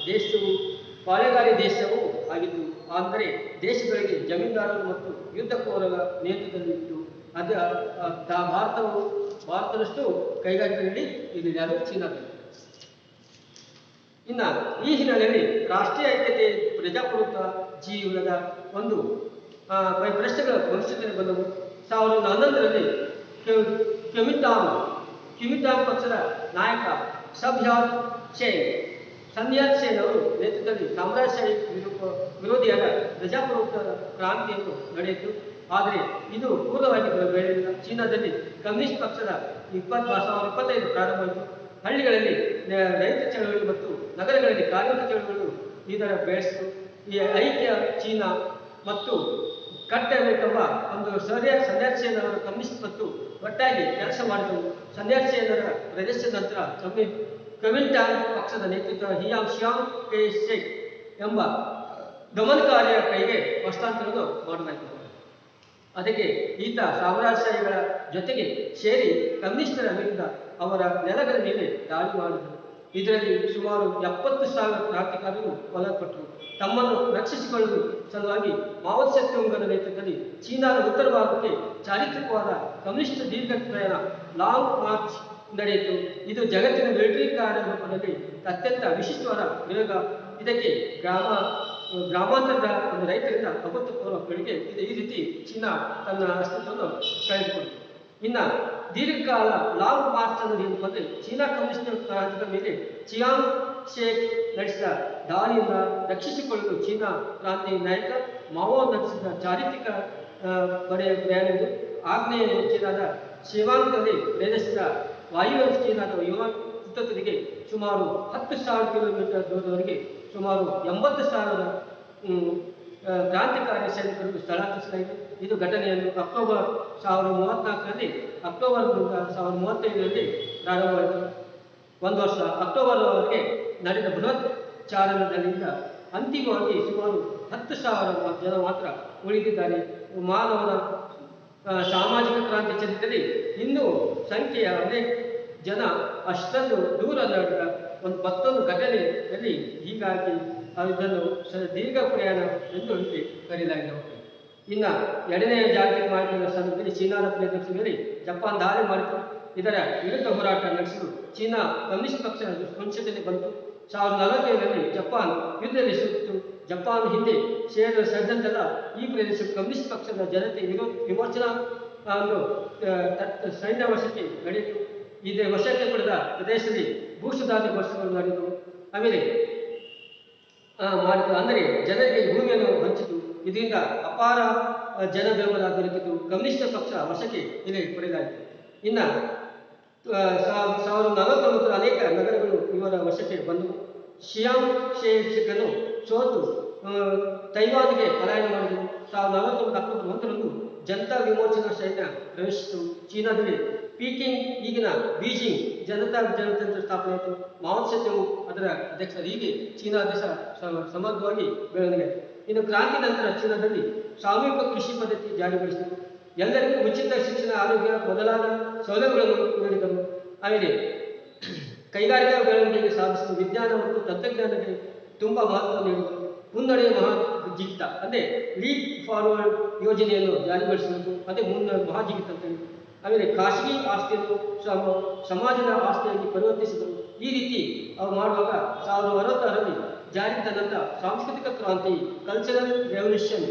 ಪಾಳೆಗಾರಿ ದೇಶವೂ ಆಗಿತ್ತು. ಅಂದರೆ ದೇಶಗಳಿಗೆ ಜಮೀನ್ದಾರರು ಮತ್ತು ಯುದ್ಧಕೋರರ ನೇತೃತ್ವದಲ್ಲಿತ್ತು. ಭಾರತದಷ್ಟು ಕೈಗಾರಿಕೆಗಳಲ್ಲಿ ಇರಲಿಲ್ಲ, ಅದು ಚೀನಾದಲ್ಲಿ. ಇನ್ನು ಈ ಹಿನ್ನೆಲೆಯಲ್ಲಿ ರಾಷ್ಟ್ರೀಯ ಐಕ್ಯತೆ, ಪ್ರಜಾಪ್ರಭುತ್ವ ಜೀವನದ ಒಂದು ಪ್ರಶ್ನೆಗಳ ಭವಿಷ್ಯದಲ್ಲಿ ಬಂದವು. 1911ರಲ್ಲಿ ಕ್ಯುಮಿಂಟಾಂಗ್ ಪಕ್ಷದ ನಾಯಕ ಸನ್ಯಾತ್ ಸೇನ್ ಅವರು ನೇತೃತ್ವದಲ್ಲಿ ಸಾಮ್ರಾಜ್ಯಶಾಹಿ ವಿರೋಧಿಯಾದ ಪ್ರಜಾಪ್ರಭುತ್ವ ಕ್ರಾಂತಿಯನ್ನು ನಡೆಯಿತು. ಆದರೆ ಇದು ಪೂರ್ಣವಾಗಿ ಬೆಳೆಯಲಿಲ್ಲ. ಚೀನಾದಲ್ಲಿ ಕಮ್ಯುನಿಸ್ಟ್ ಪಕ್ಷದ 1925 ಪ್ರಾರಂಭವಾಯಿತು. ಹಳ್ಳಿಗಳಲ್ಲಿ ರೈತ ಚಳವಳಿ ಮತ್ತು ನಗರಗಳಲ್ಲಿ ಕಾರ್ಮಿಕ ಚಳವಳಿಗಳು ಇದರ ಬೆಳೆಸಿತು. ಈ ಐಕ್ಯ ಚೀನಾ ಮತ್ತು ಕಟ್ಟಬೇಕೆಂಬ ಒಂದು ಸನ್ಯಾತ್ ಸೇನ್ ಅವರ ಕಮ್ಯುನಿಸ್ಟ್ ಮತ್ತು ಒಟ್ಟಾಗಿ ಕೆಲಸ ಮಾಡಿದವು. ಸನ್ಯಾತ್ ಸೇನರ ಪ್ರದೇಶದ ನಂತರ ಕುಮಿಂಟಾಂಗ್ ಪಕ್ಷದ ನೇತೃತ್ವ ಹಿಯಾಂಗ್ ಪೇ ಶೆಕ್ ಎಂಬ ದಮನಕಾರಿಯ ಕೈಗೆ ಹಸ್ತಾಂತರವನ್ನು ಮಾಡಲಾಯಿತು. ಅದಕ್ಕೆ ಈತ ಸಾಮ್ರಾಜ್ಯಶಾಹಿಗಳ ಜೊತೆಗೆ ಸೇರಿ ಕಮ್ಯುನಿಸ್ಟರ ವಿರುದ್ಧ ಅವರ ನೆಲಗಳ ಮೇಲೆ ದಾಳಿ ಮಾಡಿದರು. ಇದರಲ್ಲಿ ಸುಮಾರು 70,000 ಕ್ರಾಂತಿಕಾರರು ಕೊಲ್ಲಲ್ಪಟ್ಟರು. ತಮ್ಮನ್ನು ರಕ್ಷಿಸಿಕೊಳ್ಳಲು ಸಲುವಾಗಿ ಮಾವೋ ಸೆತುಂಗನ ನೇತೃತ್ವದಲ್ಲಿ ಚೀನಾದ ಉತ್ತರ ಭಾಗಕ್ಕೆ ಚಾರಿತ್ರಿಕವಾದ ಕಮ್ಯುನಿಸ್ಟ್ ದೀರ್ಘ ಪ್ರಯಾಣ ಲಾಂಗ್ ಮಾರ್ಚ್ ನಡೆಯಿತು. ಇದು ಜಗತ್ತಿನ ಮಿಲಿಟರಿ ಕಾರ್ಯ ರೂಪದಲ್ಲಿ ಅತ್ಯಂತ ವಿಶಿಷ್ಟವಾದ ಪ್ರಯೋಗ. ಇದಕ್ಕೆ ಗ್ರಾಮಾಂತರದ ಒಂದು ರೈತರಿಂದ ಅಭೂತಪೂರ್ವ ಕೊಡುಗೆ ಇದೆ. ಈ ರೀತಿ ಚೀನಾ ತನ್ನ ಅಸ್ತಿತ್ವವನ್ನು ಕಳೆದುಕೊಂಡಿತು. ಇನ್ನು ದೀರ್ಘಕಾಲ ಲಾಂಗ್ ಮಾರ್ಚ್ ಅನ್ನೋದು ಏನು ಅಂದರೆ ಚೀನಾ ಕಮ್ಯುನಿಸ್ಟ್ ಕ್ರಾಂತಿಗಳ ಮೇಲೆ ಚಿಯಾಂಗ್ ಶೇಕ್ ನಡೆಸಿದ ದಾಳಿಯಿಂದ ರಕ್ಷಿಸಿಕೊಳ್ಳಲು ಚೀನಾ ಕ್ರಾಂತಿ ನಾಯಕ ಮಾವೋ ನಡೆಸಿದ ಚಾರಿತ್ರಿಕ ಪ್ರಯಾಣವಿದೆ. ಆಗ್ನೇಯ ಚೀನಾದ ಶಿವಾಂಗ್ನಲ್ಲಿ ಪ್ರದರ್ಶಿಸಿದ ವಾಯುವ್ಯ ಚೀನಾದ ಯುವಾನ್ ಸುತ್ತುತ್ತಿಗೆ ಸುಮಾರು 10,000 ಕಿಲೋಮೀಟರ್ ದೂರದವರೆಗೆ ಸುಮಾರು 80,000 ಕ್ರಾಂತಿಕಾರಿ ಸೈನಿಕರನ್ನು ಸ್ಥಳಾಂತರಿಸಲಾಗಿದೆ. ಇದು ಘಟನೆಯನ್ನು ಅಕ್ಟೋಬರ್ 1934ರಲ್ಲಿ ಅಕ್ಟೋಬರ್ನಿಂದ 1935ರಲ್ಲಿ ಪ್ರಾರಂಭವಾಯಿತು. ಒಂದು ವರ್ಷ ಅಕ್ಟೋಬರ್ವರೆಗೆ ನಡೆದ ಬೃಹತ್ ಚಾಲನದಿಂದ ಅಂತಿಮವಾಗಿ ಸುಮಾರು 10,000 ಜನ ಮಾತ್ರ ಉಳಿದಿದ್ದಾರೆ. ಮಾನವನ ಸಾಮಾಜಿಕ ಕ್ರಾಂತಿ ಚರಿತ್ರೆಯಲ್ಲಿ ಇನ್ನೂ ಸಂಖ್ಯೆಯ ಅನೇಕ ಜನ ಅಷ್ಟೊಂದು ದೂರ ನಡೆದ ಮತ್ತೊಂದು ಘಟನೆಯಲ್ಲಿ ಹೀಗಾಗಿ ಇದನ್ನು ದೀರ್ಘ ಪ್ರಯಾಣ ಎಂದು ಕರೆಯಲಾಗಿದೆ. ಇನ್ನು ಎರಡನೆಯ ಜಾಗತಿಕ ಮಹಾಯುದ್ಧದ ಸಂದರ್ಭದಲ್ಲಿ ಚೀನಾದ ಪ್ರಯತ್ನಿಸಿದಲ್ಲಿ ಜಪಾನ್ ದಾಳಿ ಮಾಡಿತು. ಇದರ ವಿರುದ್ಧ ಹೋರಾಟ ನಡೆಸಲು ಚೀನಾ ಕಮ್ಯುನಿಸ್ಟ್ ಪಕ್ಷ ಮುಂಚೆಯಲ್ಲಿ ಬಂತು. 1945ರಲ್ಲಿ ಜಪಾನ್ ಯುದ್ಧದಲ್ಲಿ ಸೋತಿತು. ಜಪಾನ್ ಹಿಂದೆ ಸೇರಿದಂತೆಲ್ಲ ಈ ಪ್ರದೇಶ ಕಮ್ಯುನಿಸ್ಟ್ ಪಕ್ಷದ ಜನತೆ ವಿಮೋಚನಾ ಸೈನ್ಯ ವಶಕ್ಕೆ ನಡೆಯಿತು. ಇದೇ ವಶಕ್ಕೆ ಪಡೆದ ಪ್ರದೇಶದಲ್ಲಿ ಭೂಸುಧಾರಣೆ ವರ್ಷಗಳು ನಡೆದವು. ಆಮೇಲೆ ಮಾಡಿತು. ಅಂದರೆ ಜನರಿಗೆ ಭೂಮಿಯನ್ನು ಹಂಚಿತು. ಇದರಿಂದ ಅಪಾರ ಜನ ಬೆಂಬಲ ದೊರಕಿತು. ಕಮ್ಯುನಿಸ್ಟ್ ಪಕ್ಷ ವಶಕ್ಕೆ ಇಲ್ಲಿ ಪಡೆಯಲಾಯಿತು. ಇನ್ನು 1949 ಅನೇಕ ನಗರಗಳು ಇವರ ವಶಕ್ಕೆ ಬಂದವು. ಶಿಯಾಂಗ್ ಶೇಖನು ಸೋತು ತೈವಾನ್ಗೆ ಪಲಾಯನ ಮಾಡಿದರು. 1949 ಅಕ್ಟೋಬರ್ 1ರಂದು ಜನತಾ ವಿಮೋಚನಾ ಸೈನ್ಯ ಪ್ರವೇಶಿಸಿತು. ಚೀನಾದಲ್ಲಿ ಪೀಕಿಂಗ್, ಈಗಿನ ಬೀಜಿಂಗ್ ಜನತಾ ಜನತಂತ್ರ ಸ್ಥಾಪನೆ ಆಯಿತು. ಮಾವೋ ಸೆತುಂಗ್ ಅದರ ಅಧ್ಯಕ್ಷರು. ಹೀಗೆ ಚೀನಾ ದೇಶ ಸಮಗ್ರವಾಗಿ ಬೆಳವಣಿಗೆ. ಇನ್ನು ಕ್ರಾಂತಿ ನಂತರ ಚೀನಾದಲ್ಲಿ ಸಾಮೂಹಿಕ ಕೃಷಿ ಪದ್ಧತಿ ಜಾರಿಗೊಳಿಸಿದರು. ಎಲ್ಲರಿಗೂ ಉಚಿತ ಶಿಕ್ಷಣ, ಆರೋಗ್ಯ ಮೊದಲಾದ ಸೌಲಭ್ಯಗಳನ್ನು ನೀಡಿದರು. ಆಮೇಲೆ ಕೈಗಾರಿಕಾ ಬೆಳವಣಿಗೆಗೆ ಸಾಧಿಸಿದ ವಿಜ್ಞಾನ ಮತ್ತು ತಂತ್ರಜ್ಞಾನಕ್ಕೆ ತುಂಬ ಮಹತ್ವ ನೀಡಿದರು. ಮುನ್ನಡೆಯ ಮಹಾಜಿಗಿತ ಅಂದರೆ ಲೀಪ್ ಫಾರ್ವರ್ಡ್ ಯೋಜನೆಯನ್ನು ಜಾರಿಗೊಳಿಸಬೇಕು. ಅದೇ ಮಹಾಜಿಗಿತ ಅಂತ ಹೇಳಿ. ಆಮೇಲೆ ಖಾಸಗಿ ಆಸ್ತಿಯನ್ನು ಸಮಾಜದ ಆಸ್ತಿಯಾಗಿ ಪರಿವರ್ತಿಸಿದರು. ಈ ರೀತಿ ಅವರು ಮಾಡುವಾಗ 1966ರಲ್ಲಿ ಜಾರಿಗೆ ತಂದಂಥ ಸಾಂಸ್ಕೃತಿಕ ಕ್ರಾಂತಿ, ಕಲ್ಚರಲ್ ರೆವಲ್ಯೂಷನ್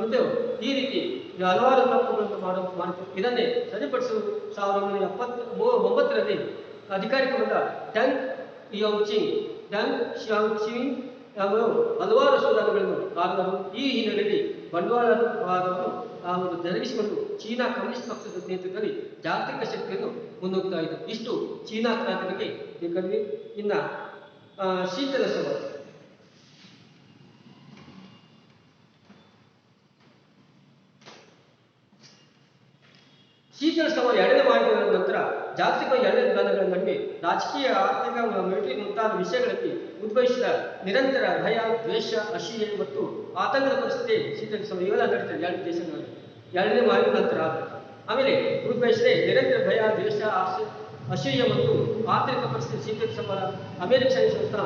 ಮತ್ತು ಈ ರೀತಿ ಹಲವಾರು ತಪ್ಪುಗಳನ್ನು ಮಾಡಿತು. ಇದನ್ನೇ ಸರಿಪಡಿಸಲು 1979ರಲ್ಲಿ ಅಧಿಕಾರಿಕವಾದ ಡೆಂಗ್ ಶಿಯಾಚಿಂಗ್ ಅವರು ಹಲವಾರು ಸುಧಾರಣೆಗಳನ್ನು ಕಾರಣರು. ಈ ಹಿನ್ನೆಲೆಯಲ್ಲಿ ಬಂಡವಾಳವಾದವನ್ನು ಜರುಗಿಸಿಕೊಂಡು ಚೀನಾ ಕಮ್ಯುನಿಸ್ಟ್ ಪಕ್ಷದ ನೇತೃತ್ವದಲ್ಲಿ ಜಾಗತಿಕ ಶಕ್ತಿಯನ್ನು ಮುನ್ನೋಗ್ತಾ ಇದೆ. ಇಷ್ಟು ಚೀನಾ ಕ್ರಾಂತಿ ಬಗ್ಗೆ ಬೇಕಾದ್ವಿ. ಇನ್ನು ಶೀತಲ ಸಮರ. ಶೀತಲ ಸಮರ ಎರಡನೇ ಮಹಾಯುದ್ಧದ ನಂತರ ಜಾಗತಿಕ ಎರಡನೇ ವಿಧಾನಗಳ ನಡುವೆ ರಾಜಕೀಯ, ಆರ್ಥಿಕ, ಮಿಲಿಟರಿ ಮುಂತಾದ ವಿಷಯಗಳಲ್ಲಿ ಉದ್ಭವಿಸಿದ ನಿರಂತರ ಭಯ, ದ್ವೇಷ, ಅಸೂಯೆ ಮತ್ತು ಆತಂಕದ ಪರಿಸ್ಥಿತಿ ಶೀತಲ ಸಮರ ಇವೆಲ್ಲ ನಡೀತದೆ ಎರಡು ದೇಶಗಳಲ್ಲಿ ಎರಡನೇ ಮಹಾಯುದ್ಧದ ನಂತರ. ಆಮೇಲೆ ಉದ್ಭವಿಸಿದೆ ನಿರಂತರ ಭಯ, ದ್ವೇಷ, ಅಸೂಯೆ ಮತ್ತು ಆಂತರಿಕ ಪರಿಸ್ಥಿತಿ ಶೀತಲ ಸಮರ. ಅಮೆರಿಕ ಸಂಯುಕ್ತ ಸಂಸ್ಥಾನ,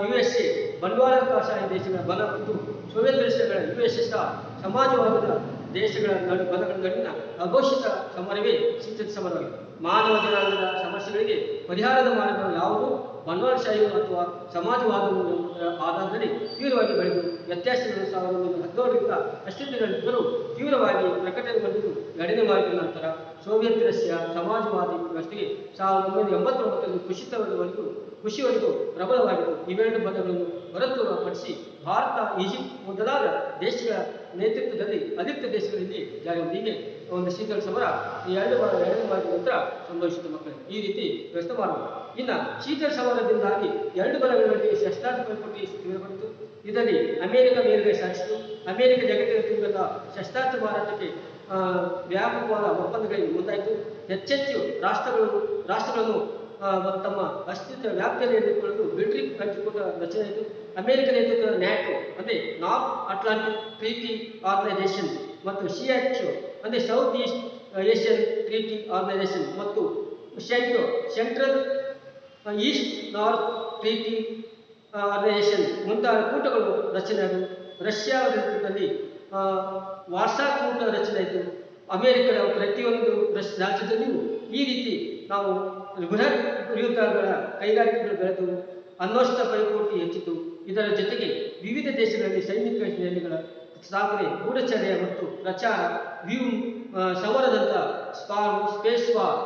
USA, ಬಂಡವಾಳಶಾಹಿ ದೇಶಗಳ ಬಲ ಮತ್ತು ಸೋವಿಯತ್ ದೇಶಗಳ USSR ಸಮಾಜವಾದದ ದೇಶಗಳ ಬಲಗಳ ನಡುವಿನ ಅಘೋಷಿತ ಸಮರವೇ ಶೀತಲ ಸಮರವಾಗಿದೆ. ಮಾನವ ಜನಾಂಗದ ಸಮಸ್ಯೆಗಳಿಗೆ ಪರಿಹಾರದ ಮಾರ್ಗಗಳು ಯಾವುದು? ಬಂಡವಾಳಶಾಹಿ ಅಥವಾ ಸಮಾಜವಾದವು ಎಂಬುದರ ಆಧಾರದಲ್ಲಿ ತೀವ್ರವಾಗಿ ಬೆಳೆದು ವ್ಯತ್ಯಾಸಗಳು 1917ರಿಂದ ಅಸ್ತಿತ್ವದಲ್ಲಿದ್ದರೂ ತೀವ್ರವಾಗಿ ಪ್ರಕಟಗೊಂಡಿದ್ದು ಎರಡನೇ ಮಹಾಯುದ್ಧದ ನಂತರ. ಸೋವಿಯತ್ ರಷ್ಯಾ ಸಮಾಜವಾದಿ ವ್ಯವಸ್ಥೆಗೆ 1989ರಲ್ಲಿ ಕೃಷಿವರೆಗೂ ಪ್ರಬಲವಾಗಿತ್ತು. ಇವೆರಡು ಬಲಗಳನ್ನು ಹೊರತುಪಡಿಸಿ ಭಾರತ, ಈಜಿಪ್ಟ್ ಮೊದಲಾದ ದೇಶಗಳ ನೇತೃತ್ವದಲ್ಲಿ ಅಲಿಪ್ತ ದೇಶಗಳಲ್ಲಿ ಜಾರಿಗೊಂಡಿಗೆ ಒಂದು ಶೀತಲ ಸಮರ ಎರಡನೇ ಮಹಾಯುದ್ಧದ ನಂತರ ಸಂಭವಿಸಿದ ಮಕ್ಕಳು ಈ ರೀತಿ ವ್ಯವಸ್ಥೆ ಮಾಡಬಹುದು. ಇನ್ನು ಶೀತಲ ಸಮರದಿಂದಾಗಿ ಎರಡು ಬಲಗಳ ನಡುವೆ ಶಸ್ತ್ರಾಸ್ತ್ರ ಪೈಪೋಟಿ ತೀವ್ರಗೊಂಡಿತು. ಇದರಲ್ಲಿ ಅಮೆರಿಕ ಮೇಲುಗೈ ಸಾಧಿಸಿತು. ಅಮೆರಿಕ ಜಗತ್ತಿನ ತುಂಬಿದ ಶಸ್ತ್ರಾಸ್ತ್ರ ಮಾರಾಟಕ್ಕೆ ವ್ಯಾಪಕವಾದ ಒಪ್ಪಂದಗಳಿಗೆ ಮುಂದಾಯಿತು. ಹೆಚ್ಚೆಚ್ಚು ರಾಷ್ಟ್ರಗಳನ್ನು ತಮ್ಮ ಅಸ್ತಿತ್ವ ವ್ಯಾಪ್ತಿಯಲ್ಲಿ ಹಿಡಿದುಕೊಳ್ಳಲು ಮಿಲಿಟರಿ ಮೈತ್ರಿಕೂಟ ರಚನೆ ಆಯಿತು. ಅಮೆರಿಕ ನೇತೃತ್ವದ ನ್ಯಾಟೋ ಅಂದರೆ ನಾರ್ತ್ ಅಟ್ಲಾಂಟಿಕ್ ಟ್ರೀಟಿ ಆರ್ಗನೈಸೇಷನ್ ಮತ್ತು CHO ಅಂದರೆ South East Asian Treaty Organisation ಮತ್ತು Central East North Treaty Organisation ಮುಂತಾದ ಕೂಟಗಳು ರಚನೆಯಾದವು. ರಷ್ಯಾ ನೇತೃತ್ವದಲ್ಲಿ ವಾರ್ಸಾ ಕೂಟ ರಚನೆ ಆಯಿತು. ಅಮೆರಿಕದ ಪ್ರತಿಯೊಂದು ರಾಜ್ಯದಲ್ಲಿಯೂ ಈ ರೀತಿ ನಾವು ಬೃಹತ್ ಯುದ್ಧಗಳ ಕೈಗಾರಿಕೆಗಳು ಬೆಳೆದವು. ಅಣ್ವಸ್ತ್ರ ಪೈಪೋಟಿ ಹೆಚ್ಚಿತು. ಇದರ ಜೊತೆಗೆ ವಿವಿಧ ದೇಶಗಳಲ್ಲಿ ಸೈನಿಕ ನೆಲೆಗಳ ಸ್ಥಾಪನೆ, ಗೂಢಚರ್ಯ ಮತ್ತು ಪ್ರಚಾರ, ಸಮರದಂಥ ಸ್ಪೇಸ್ ವಾರ್,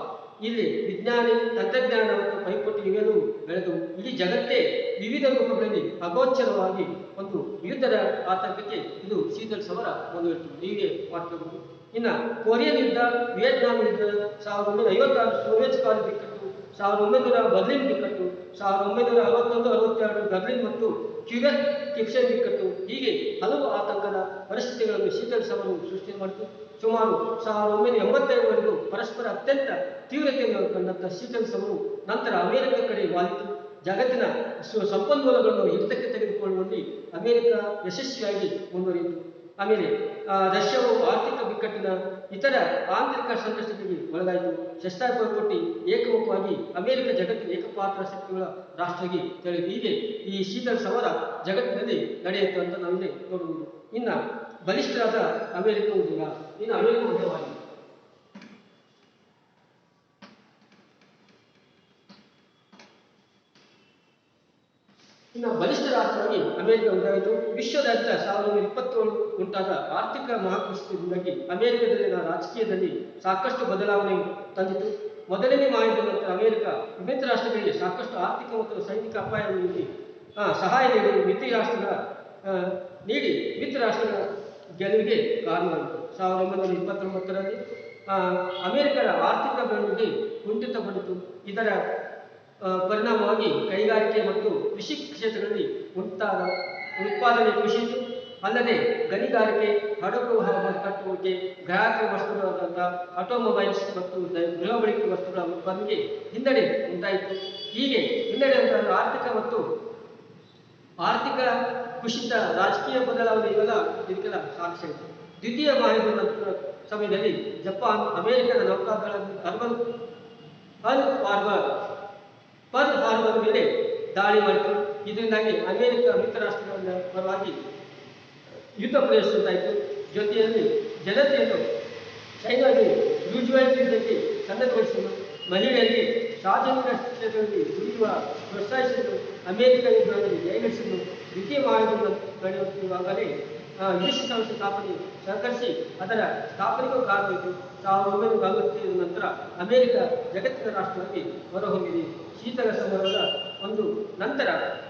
ಇಲ್ಲಿ ವಿಜ್ಞಾನ, ತಂತ್ರಜ್ಞಾನ ಮತ್ತು ಪೈಪೋಟಿ ಇವೆಲ್ಲವೂ ಬೆಳೆದವು. ಇಡೀ ಜಗತ್ತೇ ವಿವಿಧ ರೂಪಗಳಲ್ಲಿ ಅಗೋಚರವಾಗಿ ಒಂದು ಯುದ್ಧದ ಆತಂಕಕ್ಕೆ ಇದು ಶೀತಲ ಸಮರ ಮುಂದುವರಿತು. ಹೀಗೆ ಮಾಡ್ಕೋಬಹುದು. ಇನ್ನು ಕೊರಿಯನ್ ಯುದ್ಧ, ವಿಯೆಟ್ನಾಂ ಯುದ್ಧ, 1956 ಸೋವಿಯತ್ ಕಾಲ ಬಿಕ್ಕಟ್ಟು, 1900 ಬರ್ಲಿನ್ ಬಿಕ್ಕಟ್ಟು, 1961-62 ಬರ್ಲಿನ್ ಮತ್ತು ಕ್ಯೂಬೆಕ್ ಕಿಪ್ಸನ್ ಬಿಕ್ಕಟ್ಟು, ಹೀಗೆ ಹಲವು ಆತಂಕದ ಪರಿಸ್ಥಿತಿಗಳನ್ನು ಶೀತಲ ಸಮರವು ಸೃಷ್ಟಿ ಮಾಡಿತು. ಸುಮಾರು 1985ವರೆಗೂ ಪರಸ್ಪರ ಅತ್ಯಂತ ತೀವ್ರತೆಯನ್ನು ಕಂಡಂಥ ಶೀತಲ ಸಮರವು ನಂತರ ಅಮೆರಿಕ ಕಡೆ ವಾಲಿತು. ಜಗತ್ತಿನ ಸಂಪನ್ಮೂಲಗಳನ್ನು ಹಿಡಿತಕ್ಕೆ ತೆಗೆದುಕೊಳ್ಳುವಲ್ಲಿ ಅಮೆರಿಕ ಯಶಸ್ವಿಯಾಗಿ ಮುಂದುವರಿಯಿತು. ಆಮೇಲೆ ರಷ್ಯಾವು ಆರ್ಥಿಕ ಬಿಕ್ಕಟ್ಟಿನ ಇತರ ಆಂತರಿಕ ಸಂಕಷ್ಟಗಳಿಗೆ ಒಳಗಾಯಿತು. ಶಸ್ತ್ರಾಸ್ತ್ರ ಪೈಪೋಟಿ ಏಕಮುಖವಾಗಿ ಅಮೆರಿಕ ಜಗತ್ತಿನ ಏಕಪಾತ್ರ ಶಕ್ತಿಗಳ ರಾಷ್ಟ್ರವಾಗಿ ತಿಳಿಯಿತು. ಹೀಗೆ ಈ ಶೀತಲ ಸಮರ ಜಗತ್ತಿನಲ್ಲಿ ನಡೆಯಿತು ಅಂತ ನಾವಿಲ್ಲಿ ನೋಡಬಹುದು. ಇನ್ನು ಬಲಿಷ್ಠರಾದ ಅಮೆರಿಕ ಉದ್ಯಮ, ಇನ್ನು ಅಮೆರಿಕ ಉದ್ಯಮವಾಗಿದೆ. ಇನ್ನು ಬಲಿಷ್ಠ ರಾಷ್ಟ್ರವಾಗಿ ಅಮೆರಿಕ ಉಂಟಾಯಿತು. ವಿಶ್ವದಾದ್ಯಂತ 1927 ಉಂಟಾದ ಆರ್ಥಿಕ ಮಹಾಕುಸಿತದಿಂದಾಗಿ ಅಮೆರಿಕದಲ್ಲಿನ ರಾಜಕೀಯದಲ್ಲಿ ಸಾಕಷ್ಟು ಬದಲಾವಣೆ ತಂದಿತು. ಮೊದಲನೇ ಮಹಾಯುದ್ಧದ ನಂತರ ಅಮೆರಿಕ ವಿಭಿನ್ನ ರಾಷ್ಟ್ರಗಳಿಗೆ ಸಾಕಷ್ಟು ಆರ್ಥಿಕ ಮತ್ತು ಸೈನಿಕ ಅಪಾಯವನ್ನು ನೀಡಿ ಸಹಾಯ ನೀಡಿ ಆ, ನೀಡಿ ಮಿತ್ರ ರಾಷ್ಟ್ರದ ಗೆಲುವಿಗೆ ಕಾರಣವಾಯಿತು. 1929ರಲ್ಲಿ ಅಮೆರಿಕದ ಆರ್ಥಿಕ ಬೆಳವಣಿಗೆ ಕುಂಠಿತಗೊಂಡಿತು. ಇದರ ಪರಿಣಾಮವಾಗಿ ಕೈಗಾರಿಕೆ ಮತ್ತು ಕೃಷಿ ಕ್ಷೇತ್ರಗಳಲ್ಲಿ ಉಂಟಾದ ಉತ್ಪಾದನೆ ಕುಸಿಯಿತು. ಅಲ್ಲದೆ ಗಣಿಗಾರಿಕೆ, ಹಡಗು ಕಟ್ಟುವಿಕೆ, ಗ್ರಾಹಕ ವಸ್ತುಗಳಾದಂಥ ಆಟೋಮೊಬೈಲ್ಸ್ ಮತ್ತು ಗೃಹ ಬಳಕೆ ವಸ್ತುಗಳ ಉತ್ಪಾದನೆಗೆ ಹಿನ್ನಡೆ ಉಂಟಾಯಿತು. ಹೀಗೆ ಹಿನ್ನಡೆ ಉಂಟಾದ ಆರ್ಥಿಕ ಕುಸಿತ, ರಾಜಕೀಯ ಬದಲಾವಣೆ ಇವೆಲ್ಲ ಇದಕ್ಕೆಲ್ಲ ಸಾಕ್ಷಿಯಾಯಿತು. ದ್ವಿತೀಯ ಮಹಾಯುದ್ಧದ ನಂತರ ಸಮಯದಲ್ಲಿ ಜಪಾನ್ ಅಮೆರಿಕದ ನೌಕಾದಳ ಪರ್ಲ್ ಹಾರ್ಬರ್ ಮೇಲೆ ದಾಳಿ ಮಾಡಿತು. ಇದರಿಂದಾಗಿ ಅಮೆರಿಕ ಮಿತ್ರ ರಾಷ್ಟ್ರಗಳ ಪರವಾಗಿ ಯುದ್ಧ ಪ್ರವೇಶ ಉಂಟಾಯಿತು. ಜೊತೆಯಲ್ಲಿ ಜನತೆಯನ್ನು ಚೈನಾಗೆ ರೂಜ್ವೆಲ್ಟ್ ಯುದ್ಧಕ್ಕೆ ಸನ್ನದ್ಧಗೊಳಿಸಲು, ಮಹಿಳೆಯರಿಗೆ ಸಾರ್ವಜನಿಕ ಕ್ಷೇತ್ರದಲ್ಲಿ ದುಡಿಯುವ ಪ್ರೋತ್ಸಾಹಿಸಲು, ಅಮೆರಿಕ ಯುದ್ಧದಲ್ಲಿ ಜಯಗಳಿಸಲು ದ್ವಿತೀಯ ಮಹಾಯುದ್ಧ ನಡೆಯುತ್ತಿರುವಾಗಲೇ ವಿದೇಶಿ ಸಂಸ್ಥೆ ಸ್ಥಾಪನೆ ಸಹಕರಿಸಿ ಅದರ ಸ್ಥಾಪನೆಗೂ ಕಾರಣವಾಯಿತು. 1945 ನಂತರ ಅಮೆರಿಕ ಜಗತ್ತಿನ ರಾಷ್ಟ್ರವಾಗಿ ಹೊರಹೊಮ್ಮಿದೆ. ಶೀತಲ ಸಮರದ ಒಂದು ನಂತರ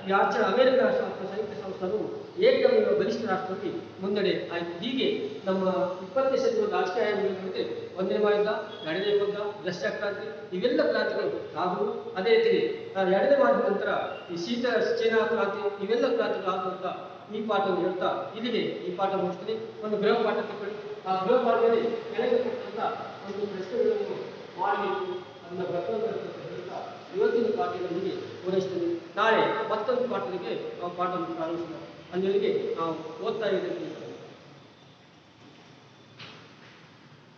ಈ ಅಮೆರಿಕ ರಾಷ್ಟ್ರ ಮತ್ತು ಸಂಯುಕ್ತ ಸಂಸ್ಥಾನವು ಏಕಮೇವ ಬಲಿಷ್ಠ ರಾಷ್ಟ್ರವಾಗಿ ಮುನ್ನಡೆ ಆಯಿತು. ಹೀಗೆ ನಮ್ಮ 20ನೇ ಶತಮಾನದ ರಾಜಕೀಯ ಆಯಾಮಗಳಿಗೆ 1ನೇ ಮಹಾಯುದ್ಧ, 2ನೇ ಯುದ್ಧ, ರಷ್ಯಾ ಕ್ರಾಂತಿ ಇವೆಲ್ಲ ಕ್ರಾಂತಿಗಳು ಆದವು. ಅದೇ ರೀತಿ 2ನೇ ಮಹಾಯುದ್ಧದ ನಂತರ ಈ ಚೀನಾ ಕ್ರಾಂತಿ ಇವೆಲ್ಲ ಕ್ರಾಂತಿಗಳು ಆಗುವಂತ ಈ ಪಾಠವನ್ನು ಹೇಳ್ತಾ ಇಲ್ಲಿಗೆ ಈ ಪಾಠ ಮುಗಿಸ್ತೀನಿ. ಒಂದು ಗೃಹ ಪಾಠ ತಗೊಳ್ಳಿ. ಆ ಗೃಹ ಪಾಠದಲ್ಲಿ ಕೆಳಗೆ ಕೊಟ್ಟಂತ ಒಂದು ಪ್ರಶ್ನೆಗಳನ್ನು ಮಾಡಬೇಕು ಅದನ್ನ ಬರ್ತಂತ ಹೇಳ್ತಾ ಇವತ್ತಿನ ಪಾಠದೊಂದಿಗೆ ಪೂರೈಸ್ತೀನಿ. ನಾಳೆ ಮತ್ತೊಂದು ಪಾಠಕ್ಕೆ ನಾವು ಪಾಠವನ್ನು ಪ್ರಾರಂಭಿಸೋಣ. ಅಲ್ಲಿವರೆಗೆ ನಾವು ಓದ್ತಾ ಇದ್ದೇವೆ.